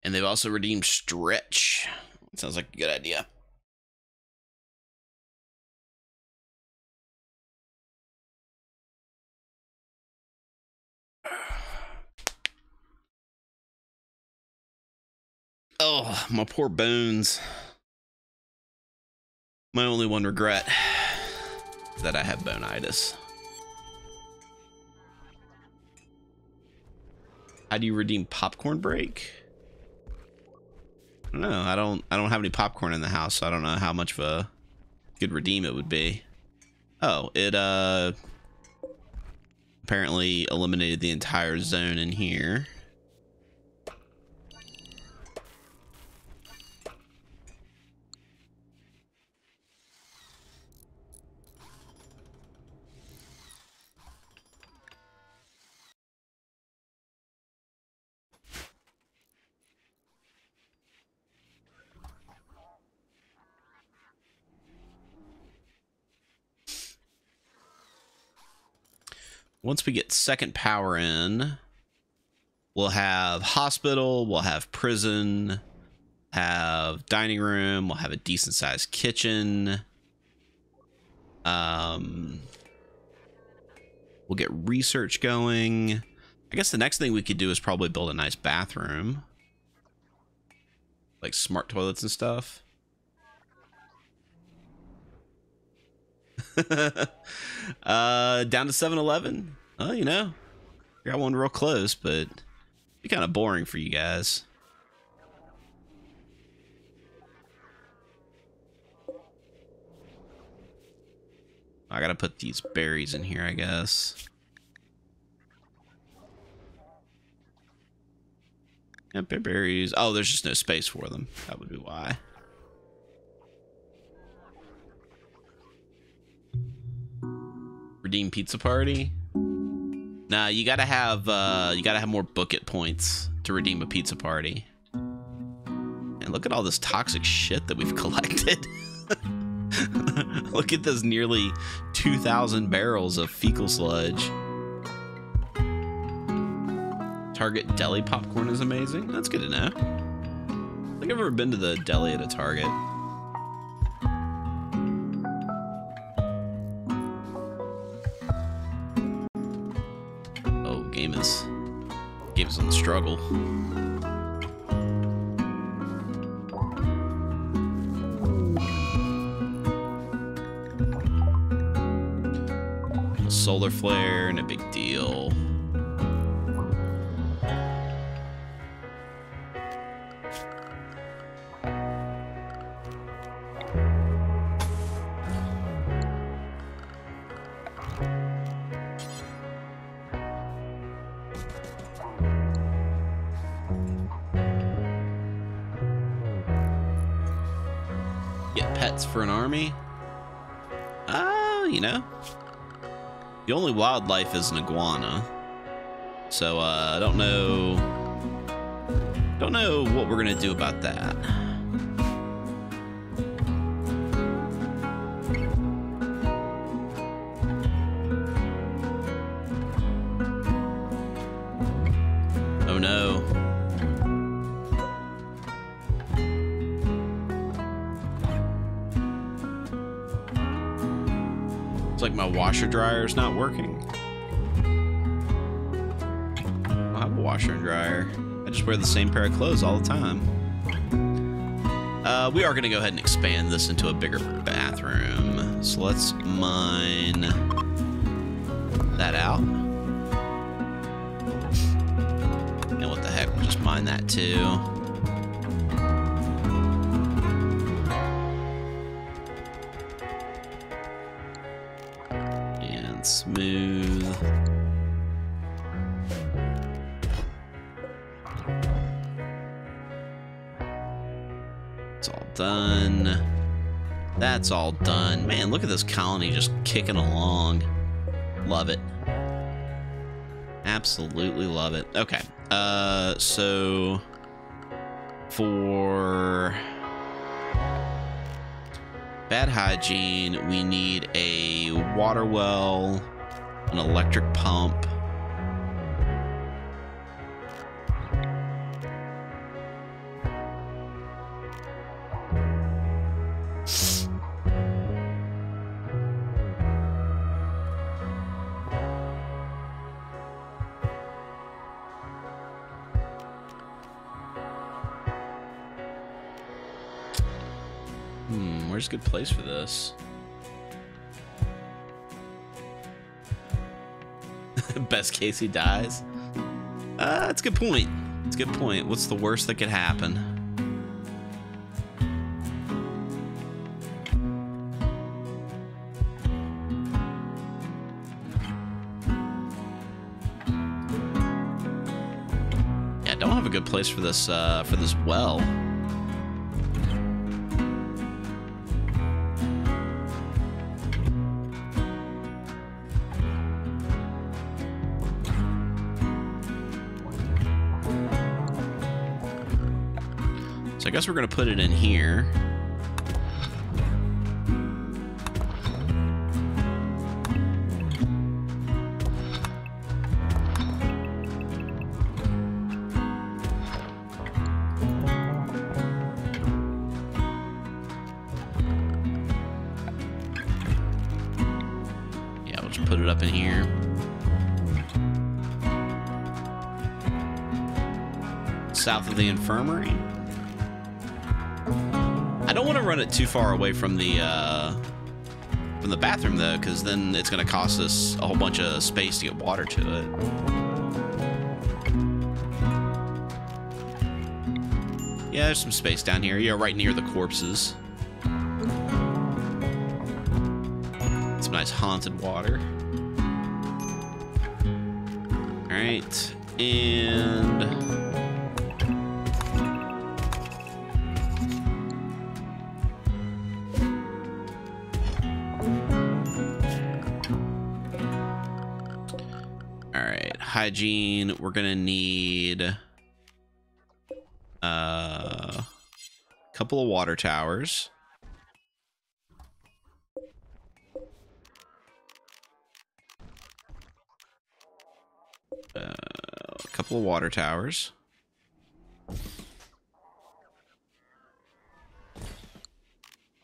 And they've also redeemed Stretch. Sounds like a good idea. Oh, my poor bones. My only one regret is that I have bonitis. How do you redeem popcorn break? I don't know. I don't have any popcorn in the house, so I don't know how much of a good redeem it would be. Oh, it apparently eliminated the entire zone in here. Once we get second power in, we'll have hospital, we'll have prison, have dining room, we'll have a decent sized kitchen. We'll get research going. I guess the next thing we could do is probably build a nice bathroom. Like smart toilets and stuff. Down to 7-Eleven. Well, you know, got one real close, but it'd be kind of boring for you guys. I gotta put these berries in here, I guess. Yeah, berries. Oh, there's just no space for them. That would be why. Redeem pizza party. Nah, you gotta have more book it points to redeem a pizza party. And look at all this toxic shit that we've collected. Look at this nearly 2,000 barrels of fecal sludge. Target deli popcorn is amazing. That's good to know. I think I've ever been to the deli at a Target. Game is on the struggle. A solar flare and a big deal. For an army? You know, the only wildlife is an iguana, so I don't know what we're gonna do about that. Oh no. It's like my washer dryer is not working. washer and dryer. I just wear the same pair of clothes all the time. We are going to go ahead and expand this into a bigger bathroom. So let's mine that out. And what the heck, we'll just mine that too. And smooth. It's all done. That's all done. Man, look at this colony just kicking along. Love it. Absolutely love it. Okay. So for bad hygiene, we need a water well, an electric pump, where's a good place for this? Best case he dies. That's a good point. It's a good point. What's the worst that could happen? Yeah, I don't have a good place for this well. I guess we're going to put it in here. Yeah, we'll just put it up in here. South of the infirmary. I don't want to run it too far away from the bathroom though, because then it's going to cost us a whole bunch of space to get water to it. Yeah, there's some space down here. Yeah, right near the corpses. Some nice haunted water. All right, and hygiene, we're gonna need a couple of water towers, then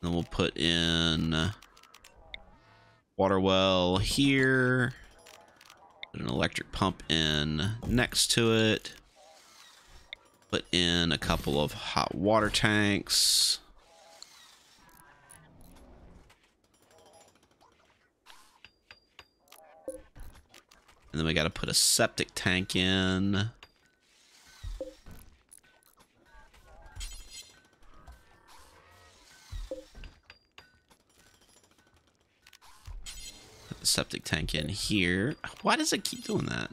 we'll put in water well here. Put an electric pump in next to it. Put in a couple of hot water tanks. And then we got to put a septic tank in. Put the septic tank in here. Why does it keep doing that?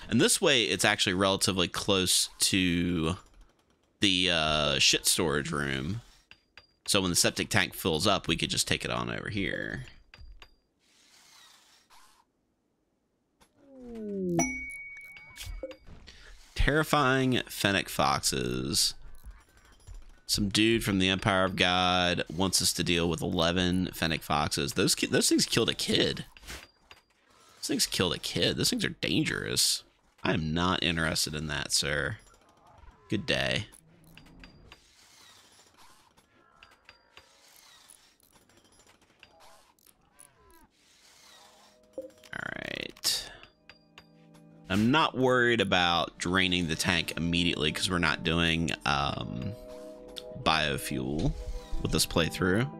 And this way, it's actually relatively close to the shit storage room. So when the septic tank fills up, we could just take it on over here. Terrifying fennec foxes. Some dude from the Empire of God wants us to deal with 11 fennec foxes. Those things killed a kid. Those things killed a kid. Those things are dangerous. I am not interested in that, sir. Good day. I'm not worried about draining the tank immediately because we're not doing biofuel with this playthrough.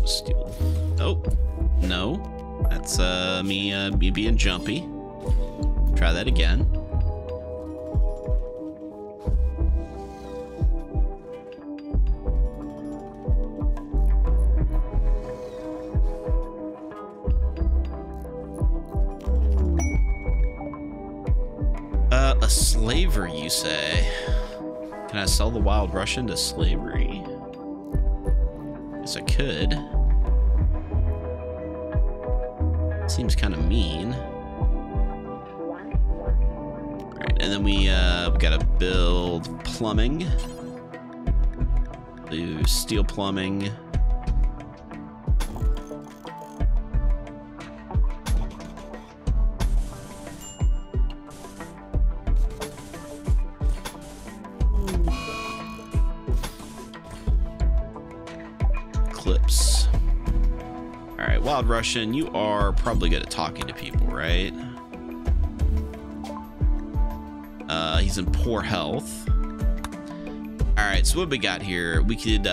Steel. Oh, no. That's me being jumpy. Try that again. A slaver, you say? Can I sell the Wild Russian to slavery? Guess I could. Seems kind of mean. All right, and then we gotta build plumbing. Do steel plumbing. Clips. All right, Wild Russian, you are probably good at talking to people, right? He's in poor health. All right, so what we got here? We could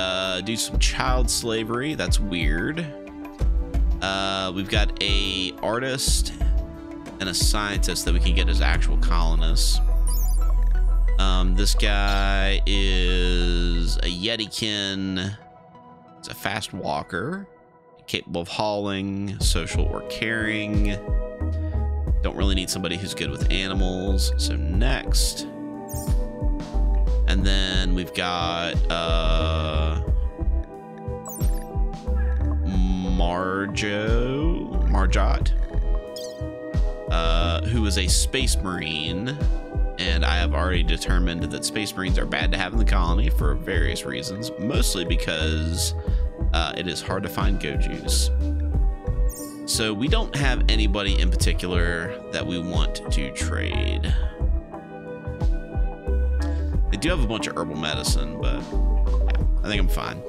do some child slavery. That's weird. We've got a artist and a scientist that we can get as actual colonists. This guy is a Yetikin. He's a fast walker, capable of hauling, social or caring. Don't really need somebody who's good with animals. So next. And then we've got Marjot, who is a space marine. And I have already determined that space marines are bad to have in the colony for various reasons, mostly because it is hard to find go juice. So we don't have anybody in particular that we want to trade. They do have a bunch of herbal medicine, but yeah, I think I'm fine.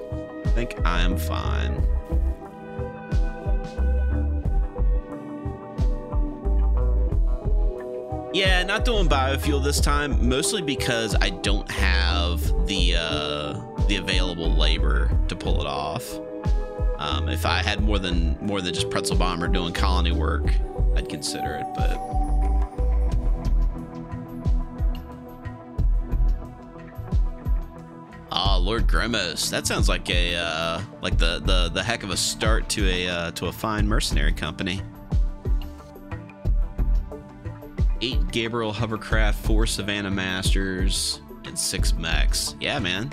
I think I'm fine. Yeah, not doing biofuel this time, mostly because I don't have the available labor to pull it off. If I had more than just Pretzel Bomber doing colony work, I'd consider it, but Lord Grimmos, that sounds like a like the heck of a start to a fine mercenary company. 8 Gabriel hovercraft, 4 Savannah Masters, and 6 mechs. Yeah, man.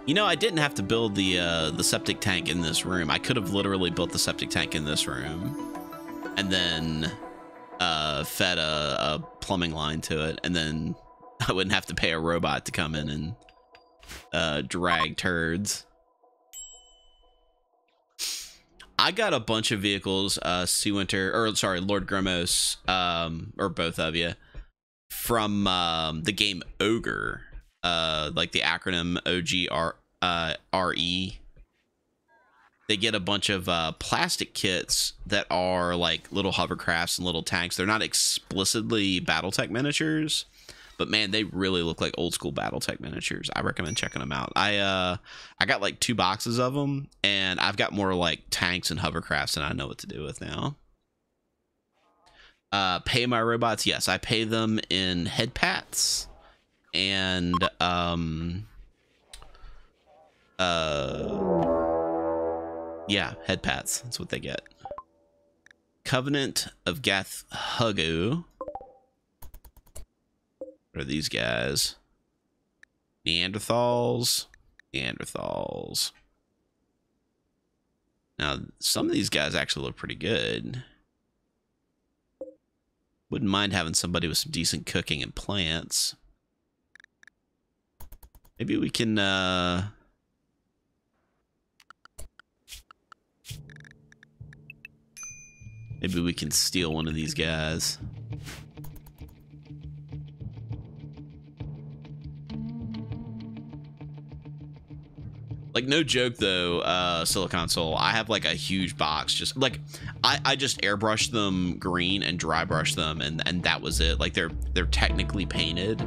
You know, I didn't have to build the septic tank in this room. I could have literally built the septic tank in this room, and then fed a plumbing line to it, and then I wouldn't have to pay a robot to come in and drag turds. I got a bunch of vehicles, Sea Winter, or sorry, Lord Grimmos, or both of you, from the game Ogre, like the acronym OGRE. They get a bunch of plastic kits that are like little hovercrafts and little tanks. They're not explicitly Battletech miniatures, but man, they really look like old school Battletech miniatures. I recommend checking them out. I got like 2 boxes of them, and I've got more like tanks and hovercrafts than I know what to do with now. Pay my robots? Yes, I pay them in head pats and yeah, head pats. That's what they get. Covenant of Gath Hugu. What are these guys? Neanderthals. Neanderthals. Now, some of these guys actually look pretty good. Wouldn't mind having somebody with some decent cooking and plants. Maybe we can, maybe we can steal one of these guys. Like, no joke though, Silicon Soul, I have like a huge box, just like I just airbrushed them green and dry brushed them, and that was it. Like they're technically painted,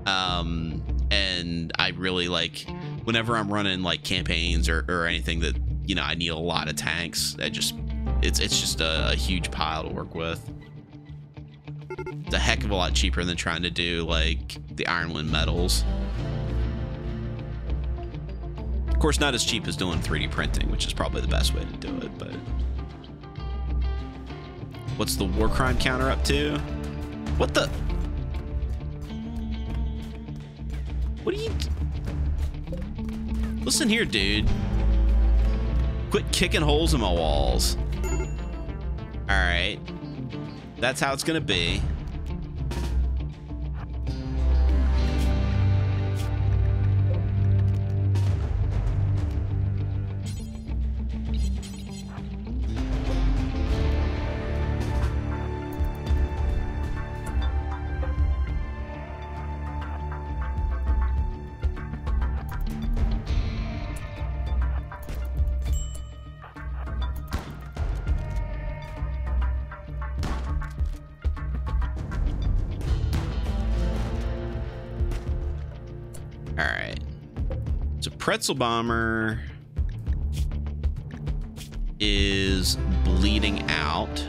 and I really like whenever I'm running like campaigns or anything that, you know, I need a lot of tanks. It's just a huge pile to work with. It's a heck of a lot cheaper than trying to do like the Ironwind medals. Of course, not as cheap as doing 3D printing, which is probably the best way to do it, but... What's the war crime counter up to? What the... What are you... Listen here, dude. Quit kicking holes in my walls. Alright. That's how it's gonna be. Alright. So Pretzel Bomber is bleeding out.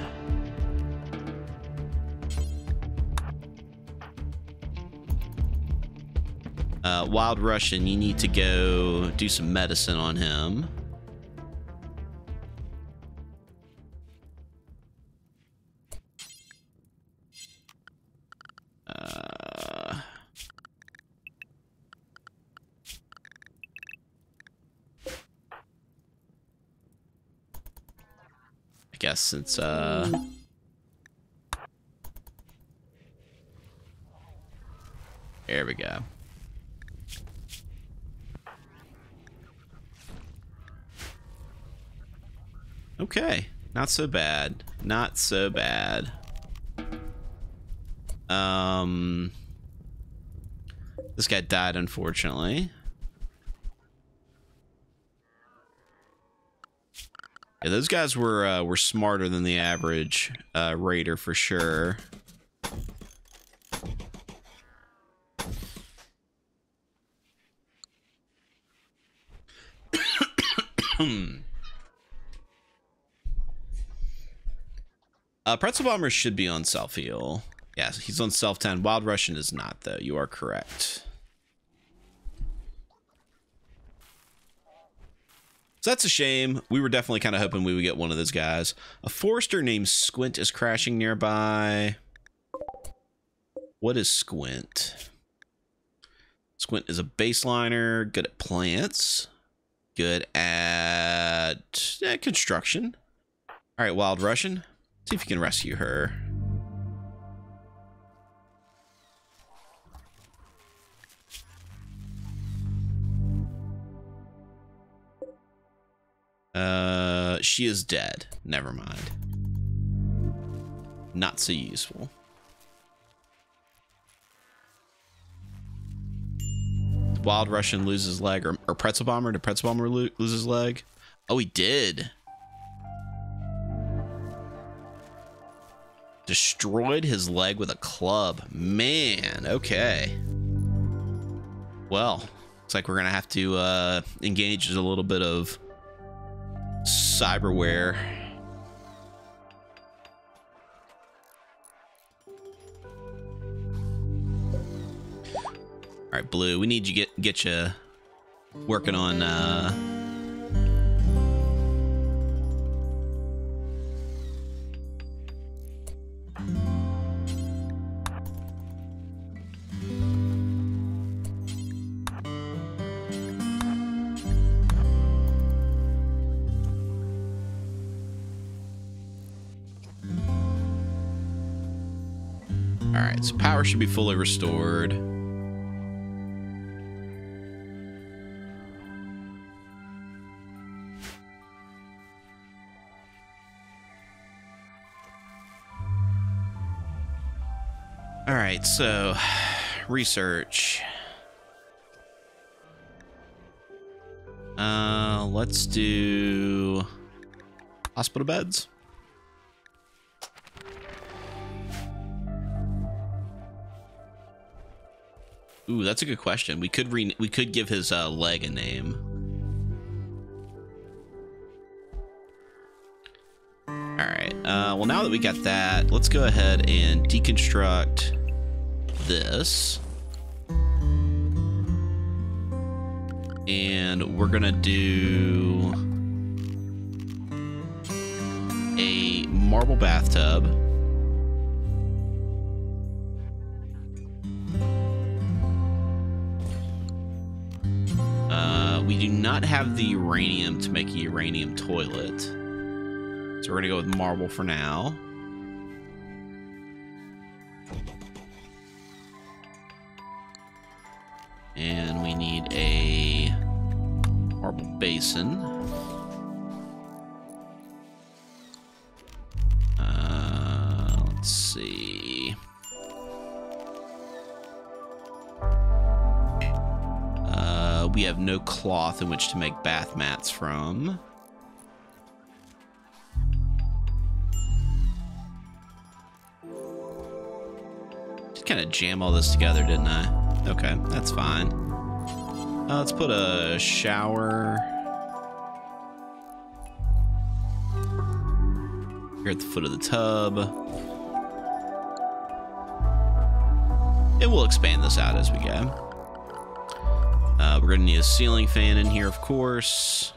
Wild Russian, you need to go do some medicine on him. I guess since there we go. Okay, not so bad. Not so bad. This guy died, unfortunately. Yeah, those guys were smarter than the average raider for sure. Pretzel Bomber should be on self-heal. Yes, he's on self-10. Wild Russian is not, though. You are correct. So that's a shame. We were definitely kind of hoping we would get one of those guys. A Forester named Squint is crashing nearby. What is Squint? Squint is a baseliner, good at plants, good at construction. All right, Wild Russian. See if you can rescue her. She is dead. Never mind. Not so useful. Wild Russian loses leg, or Pretzel Bomber? Did Pretzel Bomber lose his leg? Oh, he did. Destroyed his leg with a club. Man, okay. Well, looks like we're gonna have to engage in a little bit of cyberware. All right, Blue, we need you get you working on All right, so power should be fully restored. All right, so research. Let's do hospital beds. Ooh, that's a good question. We could give his leg a name. All right. Well, now that we got that, let's go ahead and deconstruct this. And we're gonna do a marble bathtub. We do not have the uranium to make a uranium toilet, so we're gonna go with marble for now. And we need a marble basin. Let's see. We have no cloth in which to make bath mats from. Just kind of jam all this together, didn't I? Okay, that's fine. Let's put a shower here at the foot of the tub. And we'll expand this out as we go. We're gonna need a ceiling fan in here, of course.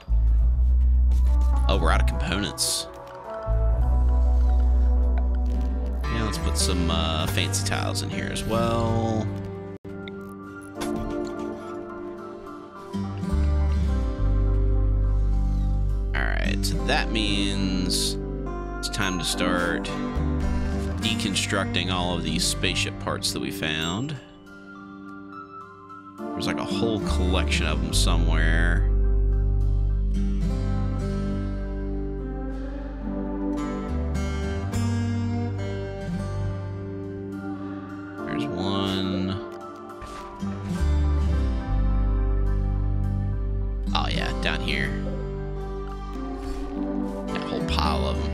Oh, we're out of components. Yeah, let's put some fancy tiles in here as well. Alright, so that means it's time to start deconstructing all of these spaceship parts that we found. There's like a whole collection of them somewhere. There's one. Oh yeah, down here. Got a whole pile of them.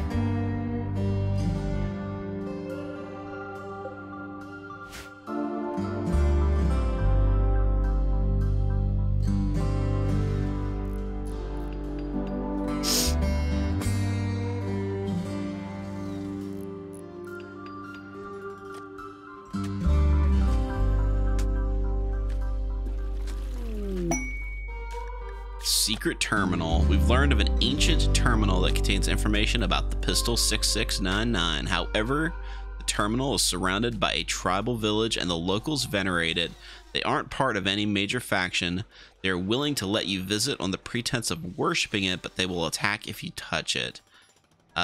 Secret terminal. We've learned of an ancient terminal that contains information about the pistol 6699. However, the terminal is surrounded by a tribal village and the locals venerate it. They aren't part of any major faction. They're willing to let you visit on the pretense of worshiping it, but they will attack if you touch it.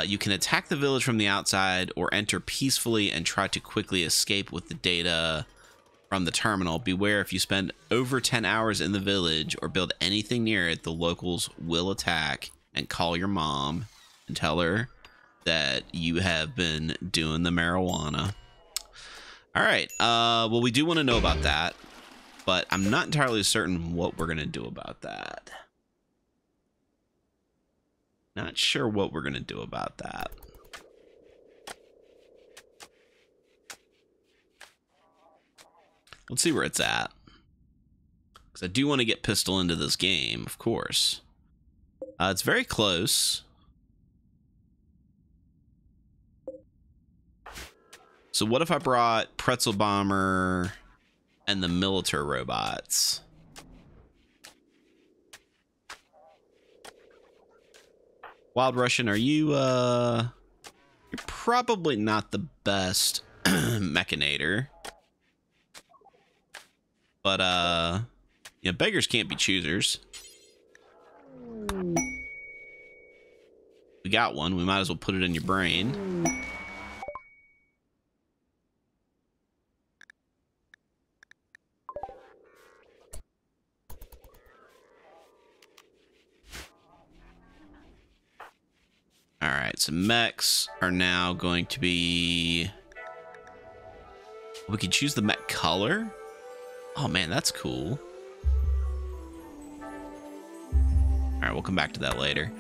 You can attack the village from the outside or enter peacefully and try to quickly escape with the data from the terminal. Beware, if you spend over 10 hours in the village or build anything near it, the locals will attack and call your mom and tell her that you have been doing the marijuana. All right. Well, we do want to know about that, but I'm not entirely certain what we're going to do about that. Not sure what we're going to do about that. Let's see where it's at. Because I do want to get Pistol into this game, of course. It's very close. So what if I brought Pretzel Bomber and the Militaire robots? Wild Russian, are you, you're probably not the best mechanator. But, yeah, beggars can't be choosers. We got one. We might as well put it in your brain. so mechs are now going to be... We can choose the mech color? Oh man, that's cool. Alright, we'll come back to that later.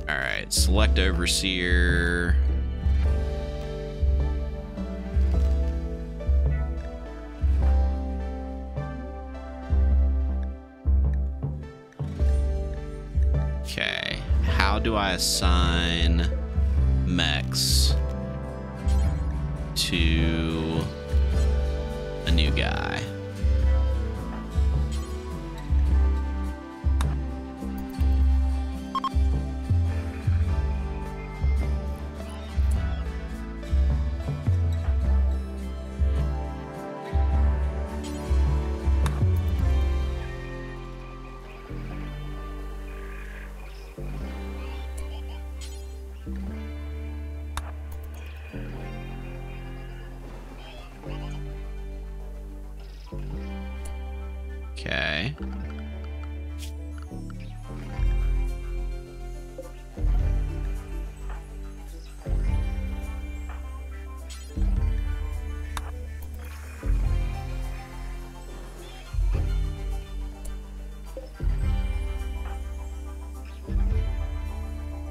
Alright, select overseer. Okay, how do I assign mechs to a new guy? Okay.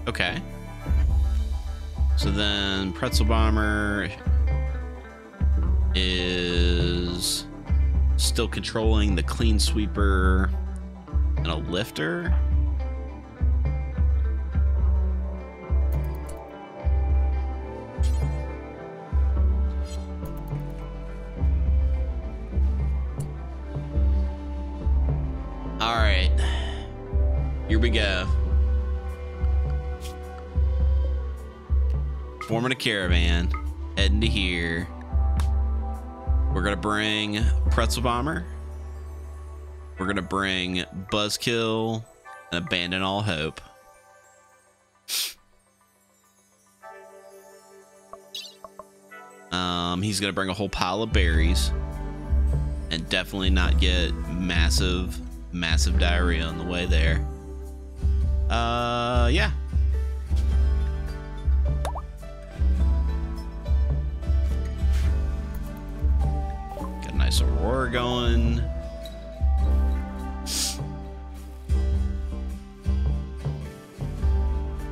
Okay. So then Pretzel Bomber is still controlling the Clean Sweeper and a Lifter. All right, here we go. Forming a caravan, heading to here. We're gonna bring Pretzel Bomber. We're gonna bring Buzzkill and Abandon All Hope. He's gonna bring a whole pile of berries and definitely not get massive diarrhea on the way there. Yeah. Got a nice Aurora going.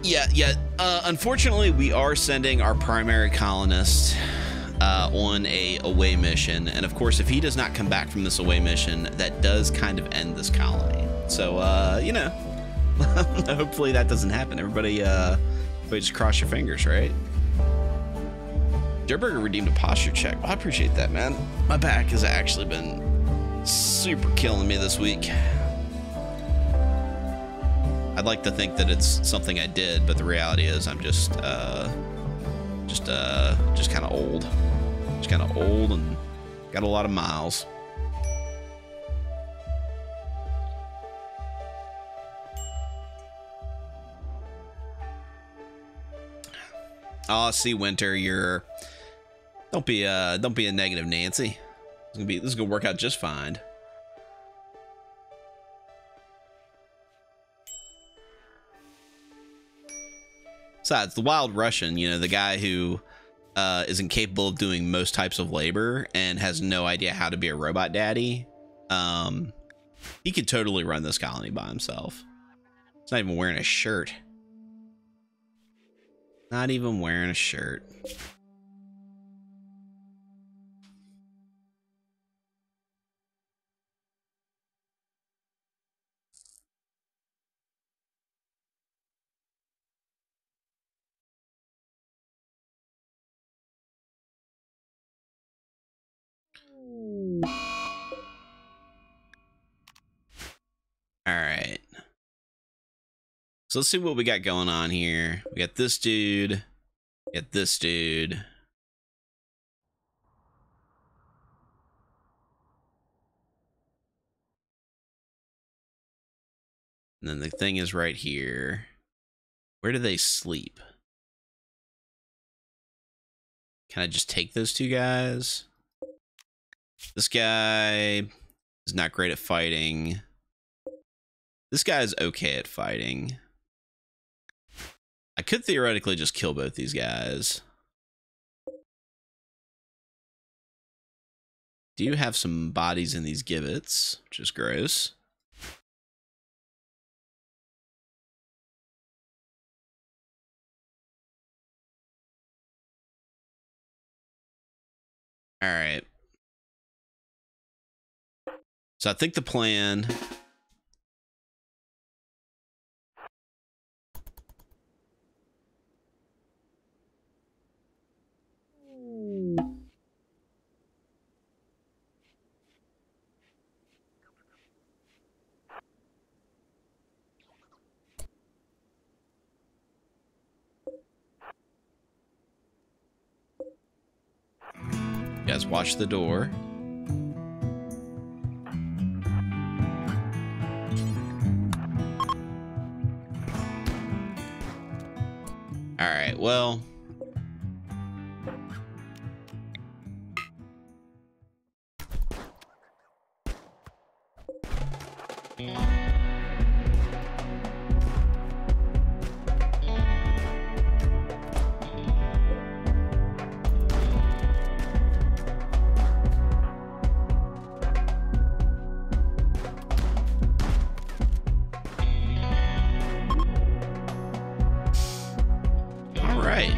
Yeah. Unfortunately, we are sending our primary colonist on a away mission, and of course, if he does not come back from this away mission, that does kind of end this colony. So, you know, hopefully that doesn't happen. Everybody just cross your fingers, right? Durburger redeemed a posture check. Well, I appreciate that, man. My back has actually been super killing me this week. I'd like to think that it's something I did, but the reality is I'm just kind of old. Just kind of old and got a lot of miles. Oh, see, Winter, you're don't be a negative Nancy. This is gonna work out just fine. Besides, the Wild Russian, you know, the guy who is incapable of doing most types of labor and has no idea how to be a robot daddy, he could totally run this colony by himself. He's not even wearing a shirt. Not even wearing a shirt. All right. So let's see what we got going on here. We got this dude. We got this dude. And then the thing is right here. Where do they sleep? Can I just take those two guys? This guy is not great at fighting. This guy's okay at fighting. I could theoretically just kill both these guys. Do have some bodies in these gibbets, which is gross. All right. So I think the plan... You guys watch the door. All right, well...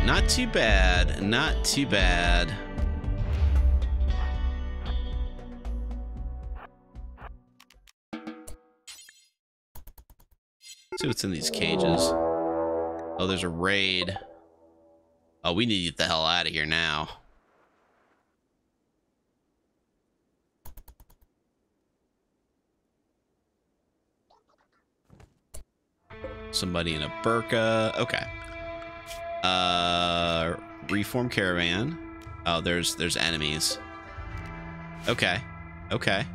Not too bad. Not too bad. See what's in these cages. Oh, there's a raid. Oh, we need to get the hell out of here now. Somebody in a burqa. Okay. Reform caravan. Oh, there's enemies. Okay. Okay.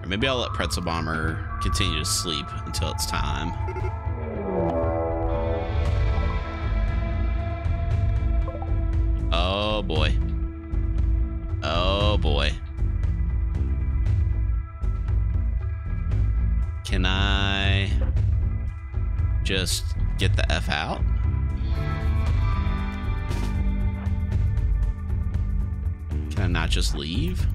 Or maybe I'll let Pretzel Bomber continue to sleep until it's time. Oh boy. Oh boy. Can I just get the F out? Can I not just leave?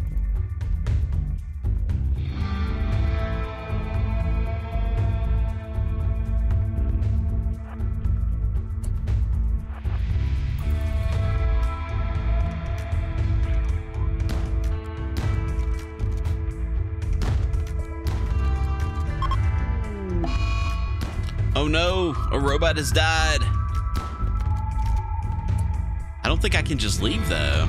Oh no, a robot has died. I don't think I can just leave though.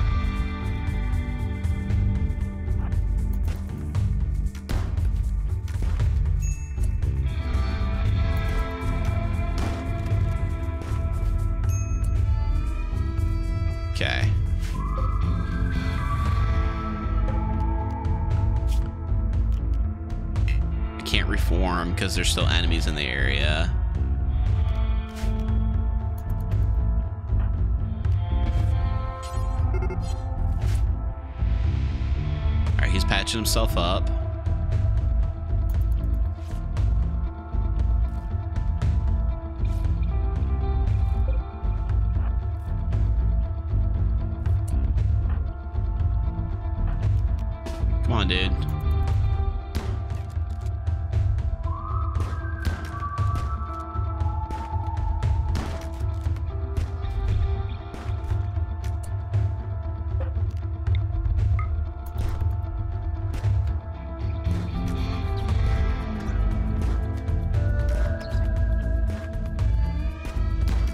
Okay. I can't reform because there's still enemies in the area. He's patching himself up. Come on, dude.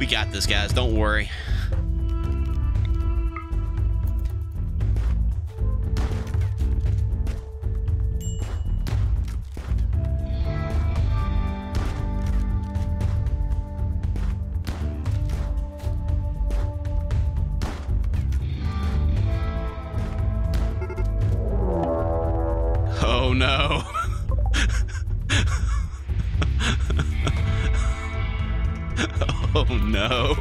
We got this, guys. Don't worry. Oh no. Oh no.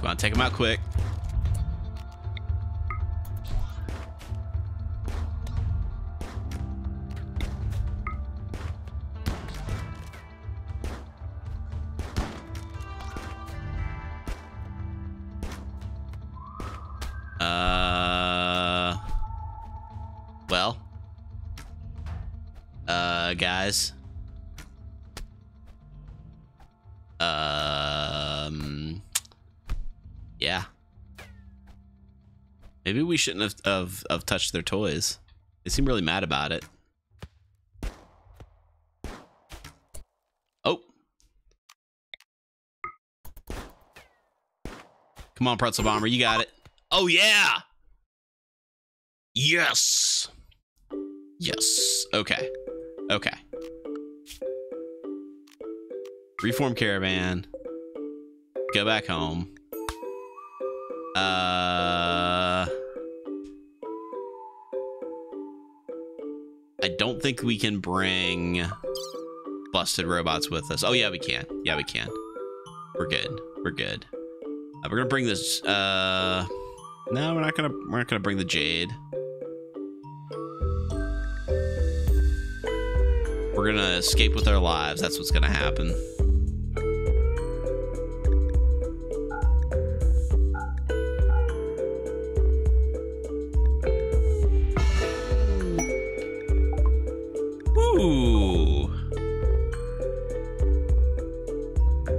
Come on, take him out quick. Well. Guys. Yeah. Maybe we shouldn't have touched their toys. They seem really mad about it. Oh. Come on, Pretzel Bomber, you got it. Oh, yeah. Yes. Yes. Okay. Okay. Reform caravan. Go back home. I don't think we can bring busted robots with us. Oh yeah, we can. Yeah, we can. We're good. We're good. We're gonna bring this. No, we're not gonna bring the Jade. We're gonna escape with our lives. That's what's gonna happen.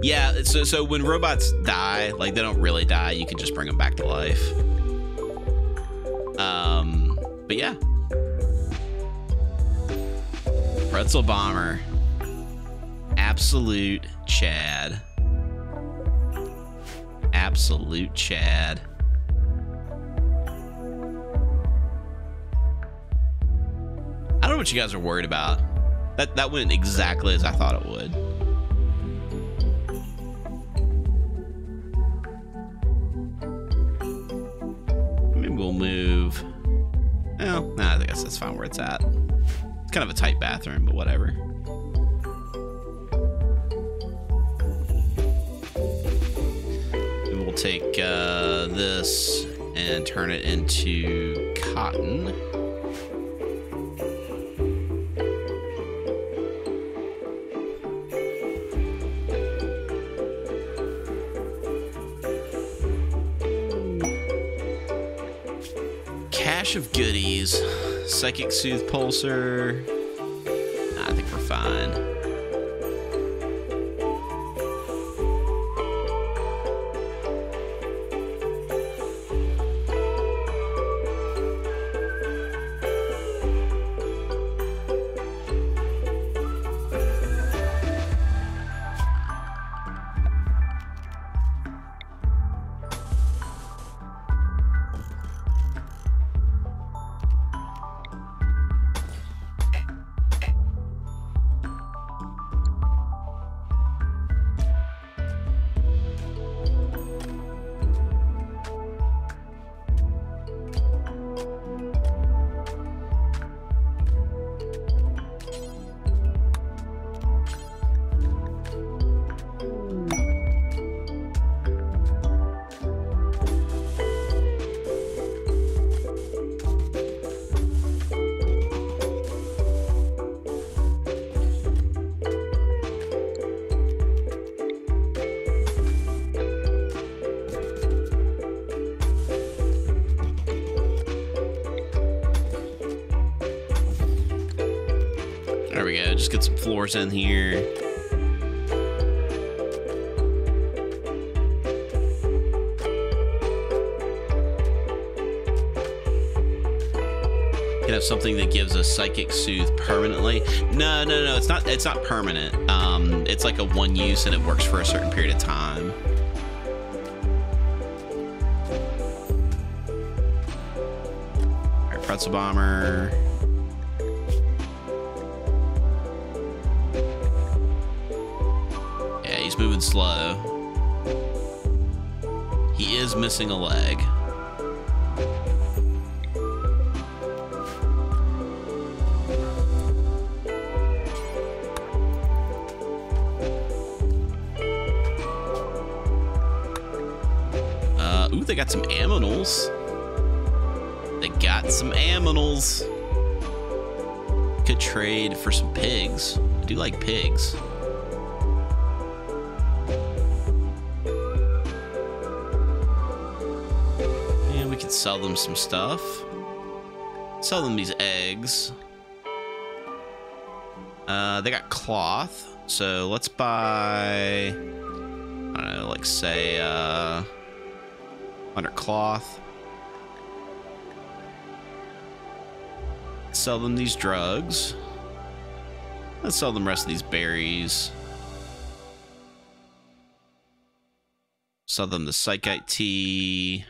Yeah, so when robots die, like they don't really die, you can just bring them back to life. But yeah. Pretzel Bomber. Absolute Chad. Absolute Chad. I don't know what you guys are worried about. That went exactly as I thought it would. We'll move. Well, nah, I guess that's fine where it's at. It's kind of a tight bathroom, but whatever. And we'll take this and turn it into cotton. Cache of goodies. Psychic Soothe Pulsar. Nah, I think we're fine. There we go. Just get some floors in here. something that gives a psychic soothe permanently. No, it's not permanent. It's like a one use and it works for a certain period of time. All right, pretzel bomber. Yeah, he's moving slow. He is missing a leg. Ooh, they got some aminals. They got some aminals. Could trade for some pigs. I do like pigs. And we could sell them some stuff. Sell them these eggs. They got cloth. So let's buy, I don't know, like say, under cloth. Sell them these drugs. Let's sell them the rest of these berries. Sell them the psychite tea.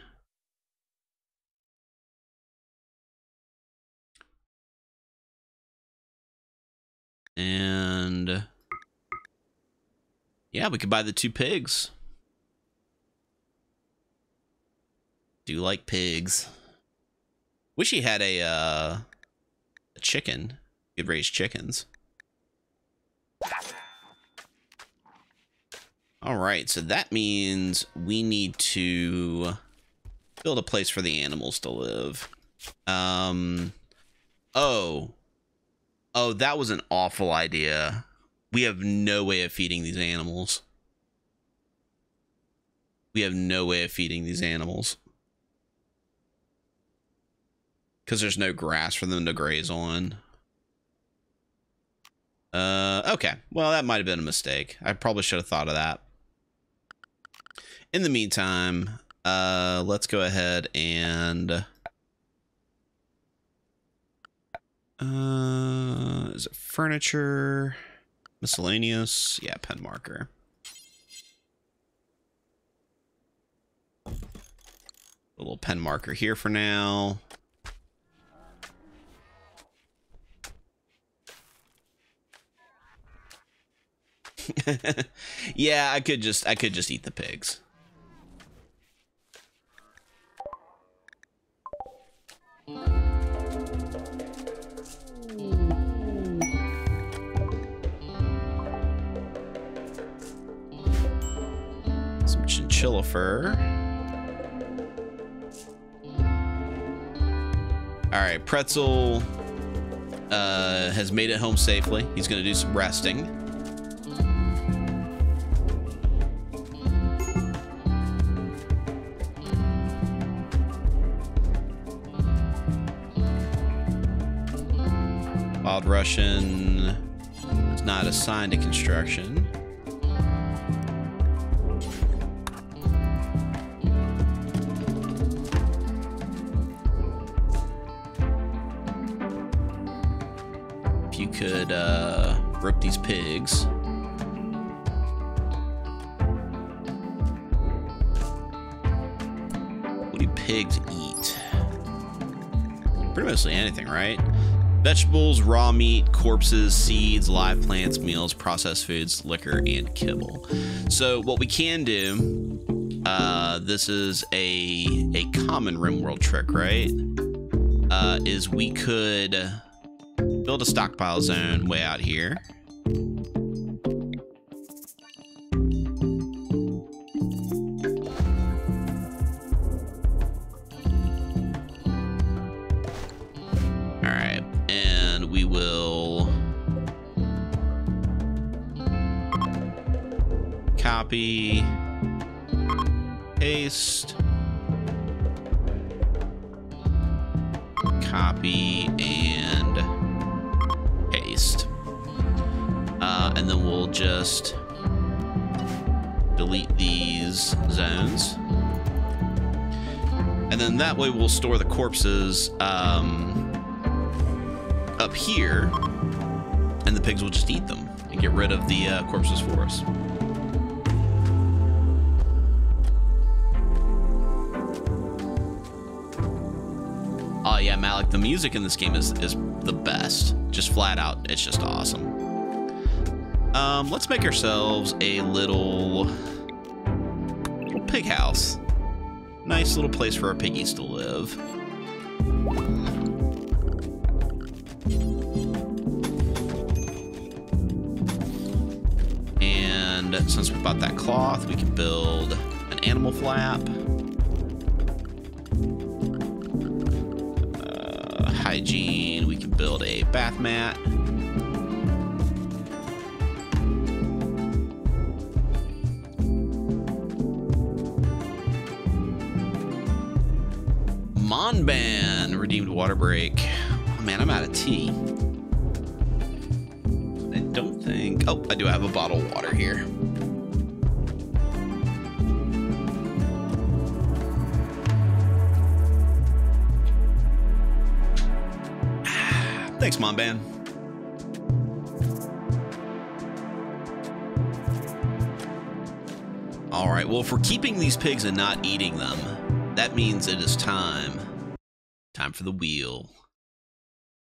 And yeah, we could buy the 2 pigs. Do like pigs. Wish he had a chicken. He could raise chickens. All right, so that means we need to build a place for the animals to live. Oh, that was an awful idea. We have no way of feeding these animals. We have no way of feeding these animals. Because there's no grass for them to graze on. Okay. Well, that might have been a mistake. I probably should have thought of that. In the meantime, let's go ahead and... is it furniture? Miscellaneous? Yeah, pen marker. A little pen marker here for now. Yeah, I could just eat the pigs. Some chinchilla fur. All right, Pretzel has made it home safely. He's going to do some resting. Wild Russian is not assigned to construction. If you could rip these pigs. What do pigs eat? Pretty mostly anything, right? Vegetables, raw meat, corpses, seeds, live plants, meals, processed foods, liquor, and kibble. So what we can do, this is a common Rimworld trick, right? Is we could build a stockpile zone way out here. We will copy, paste, copy, and paste. And then we'll just delete these zones. And then that way we'll store the corpses up here, and the pigs will just eat them and get rid of the corpses for us. Oh yeah, Malik, the music in this game is the best. Just flat out, it's just awesome. Let's make ourselves a little pig house. Nice little place for our piggies to live. And since we bought that cloth, we can build an animal flap. Hygiene, we can build a bath mat. Monban, redeemed water break. Oh man, I'm out of tea. I don't think... Oh, I do have a bottle of water here. Thanks, Monban. All right, well, if we're keeping these pigs and not eating them, that means it is time for the wheel.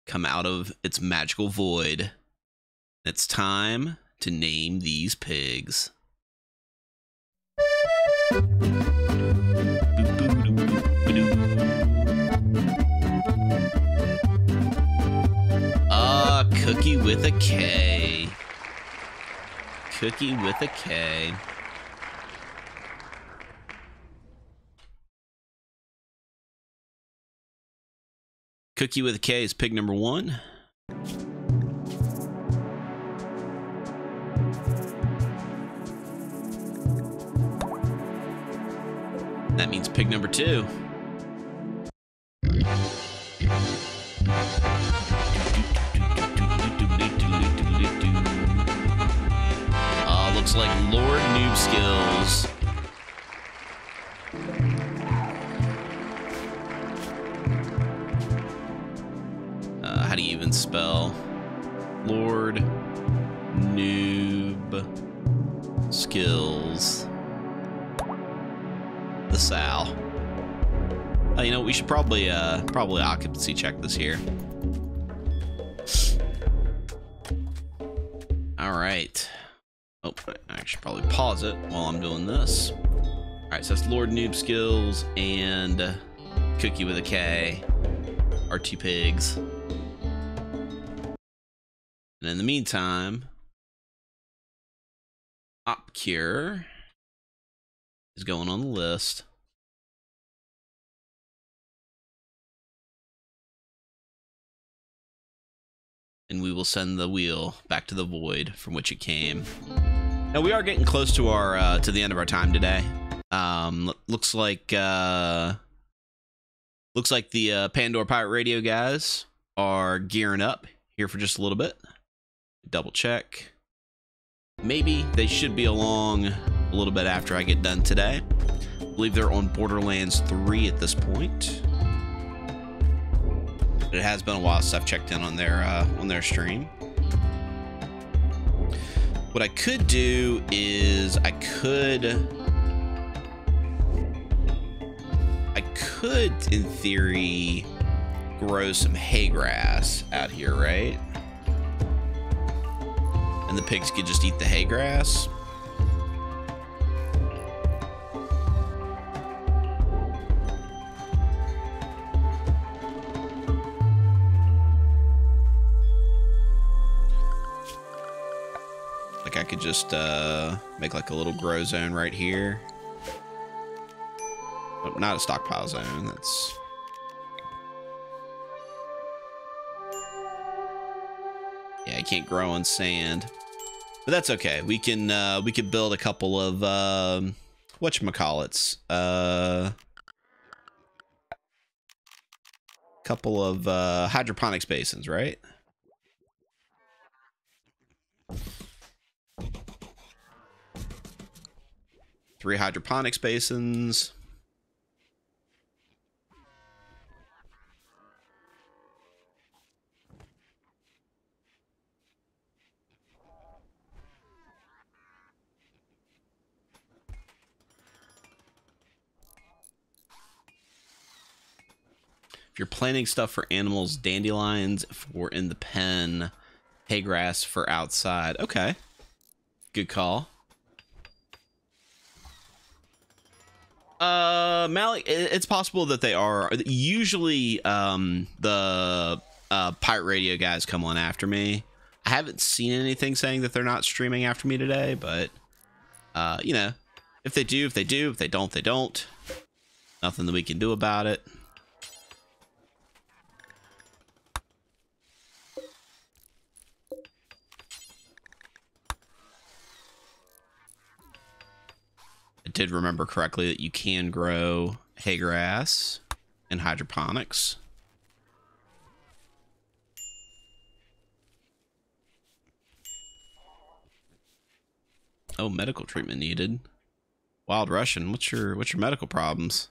Come out of its magical void. It's time to name these pigs. Cookie with a K. Cookie with a K. Cookie with a K is pig number 1. That means pig number 2. Looks like Lord Noob Skills. How do you even spell Lord Noob Skills? The Sal. You know, we should probably occupancy check this here. All right. Oh, I should probably pause it while I'm doing this. All right, so that's Lord Noob Skills and Cookie with a K, our 2 pigs. And in the meantime, Opcure is going on the list. And we will send the wheel back to the void from which it came. Now we are getting close to our to the end of our time today. Looks like the Pandora Pirate Radio guys are gearing up here for just a little bit. Double check. Maybe they should be along a little bit after I get done today. I believe they're on Borderlands 3 at this point. It has been a while since I've checked in on their stream. What I could do is I could in theory grow some hay grass out here, right? And the pigs could just eat the hay grass. I could just make like a little grow zone right here. Oh, not a stockpile zone. That's yeah, I can't grow on sand, but that's okay. We can build a couple of whatchamacallits, couple of hydroponics basins, right? Three hydroponics basins. If you're planting stuff for animals, dandelions for in the pen, hay grass for outside. Okay. Good call. Malik, it's possible that they are. Usually, the pirate radio guys come on after me. I haven't seen anything saying that they're not streaming after me today, but, you know, if they do, if they do. If they don't, they don't. Nothing that we can do about it. I did remember correctly that you can grow hay grass in hydroponics. Oh, medical treatment needed. Wild Russian, what's your medical problems?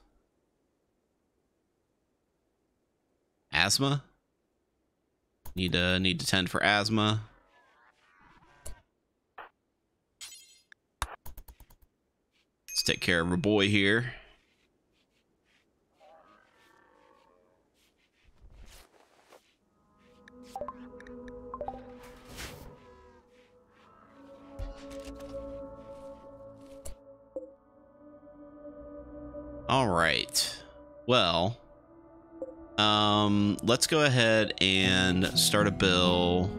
Asthma? Need to tend for asthma. Let's take care of our boy here. All right. Well, let's go ahead and start a bill.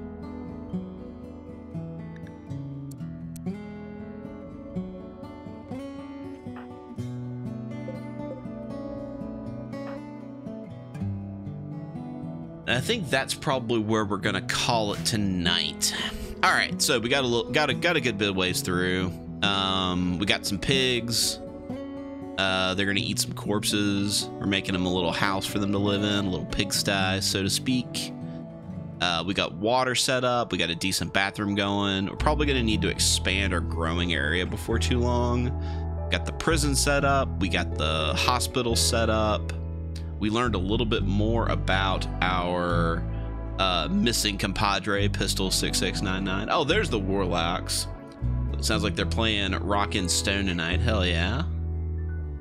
And I think that's probably where we're gonna call it tonight. All right, so we got a good bit of ways through. We got some pigs. They're gonna eat some corpses. We're making them a little house for them to live in, a little pigsty, so to speak. We got water set up. We got a decent bathroom going. We're probably gonna need to expand our growing area before too long. Got the prison set up. We got the hospital set up. We learned a little bit more about our missing compadre, Pistol 6699. Oh, there's the Warlocks. It sounds like they're playing Rockin' Stone tonight. Hell yeah.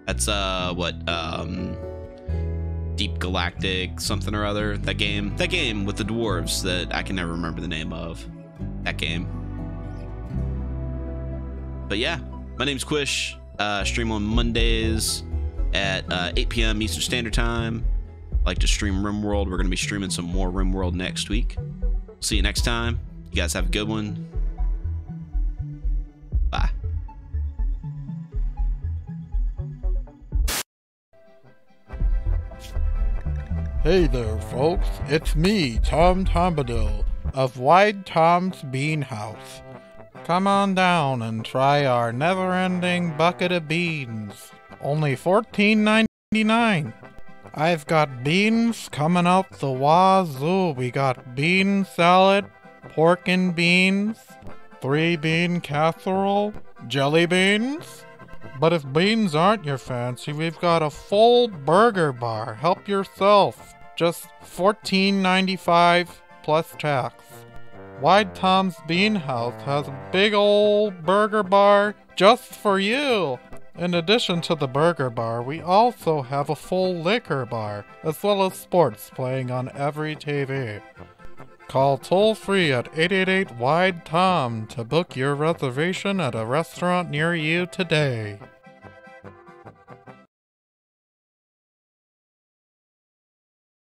That's what Deep Galactic something or other. That game with the dwarves that I can never remember the name of. That game. But yeah, my name's Quish. Stream on Mondays at 8 p.m. Eastern Standard Time. I like to stream Rimworld. We're gonna be streaming some more Rimworld next week. See you next time. You guys have a good one. Bye. Hey there, folks. It's me, Tom Tombadil, of Wide Tom's Bean House. Come on down and try our never-ending bucket of beans. Only $14.99. I've got beans coming out the wazoo. We got bean salad, pork and beans, 3-bean casserole, jelly beans. But if beans aren't your fancy, we've got a full burger bar. Help yourself. Just $14.95 plus tax. Wide Tom's Bean House has a big old burger bar just for you. In addition to the burger bar, we also have a full liquor bar, as well as sports playing on every TV. Call toll-free at 888-WIDE-TOM to book your reservation at a restaurant near you today.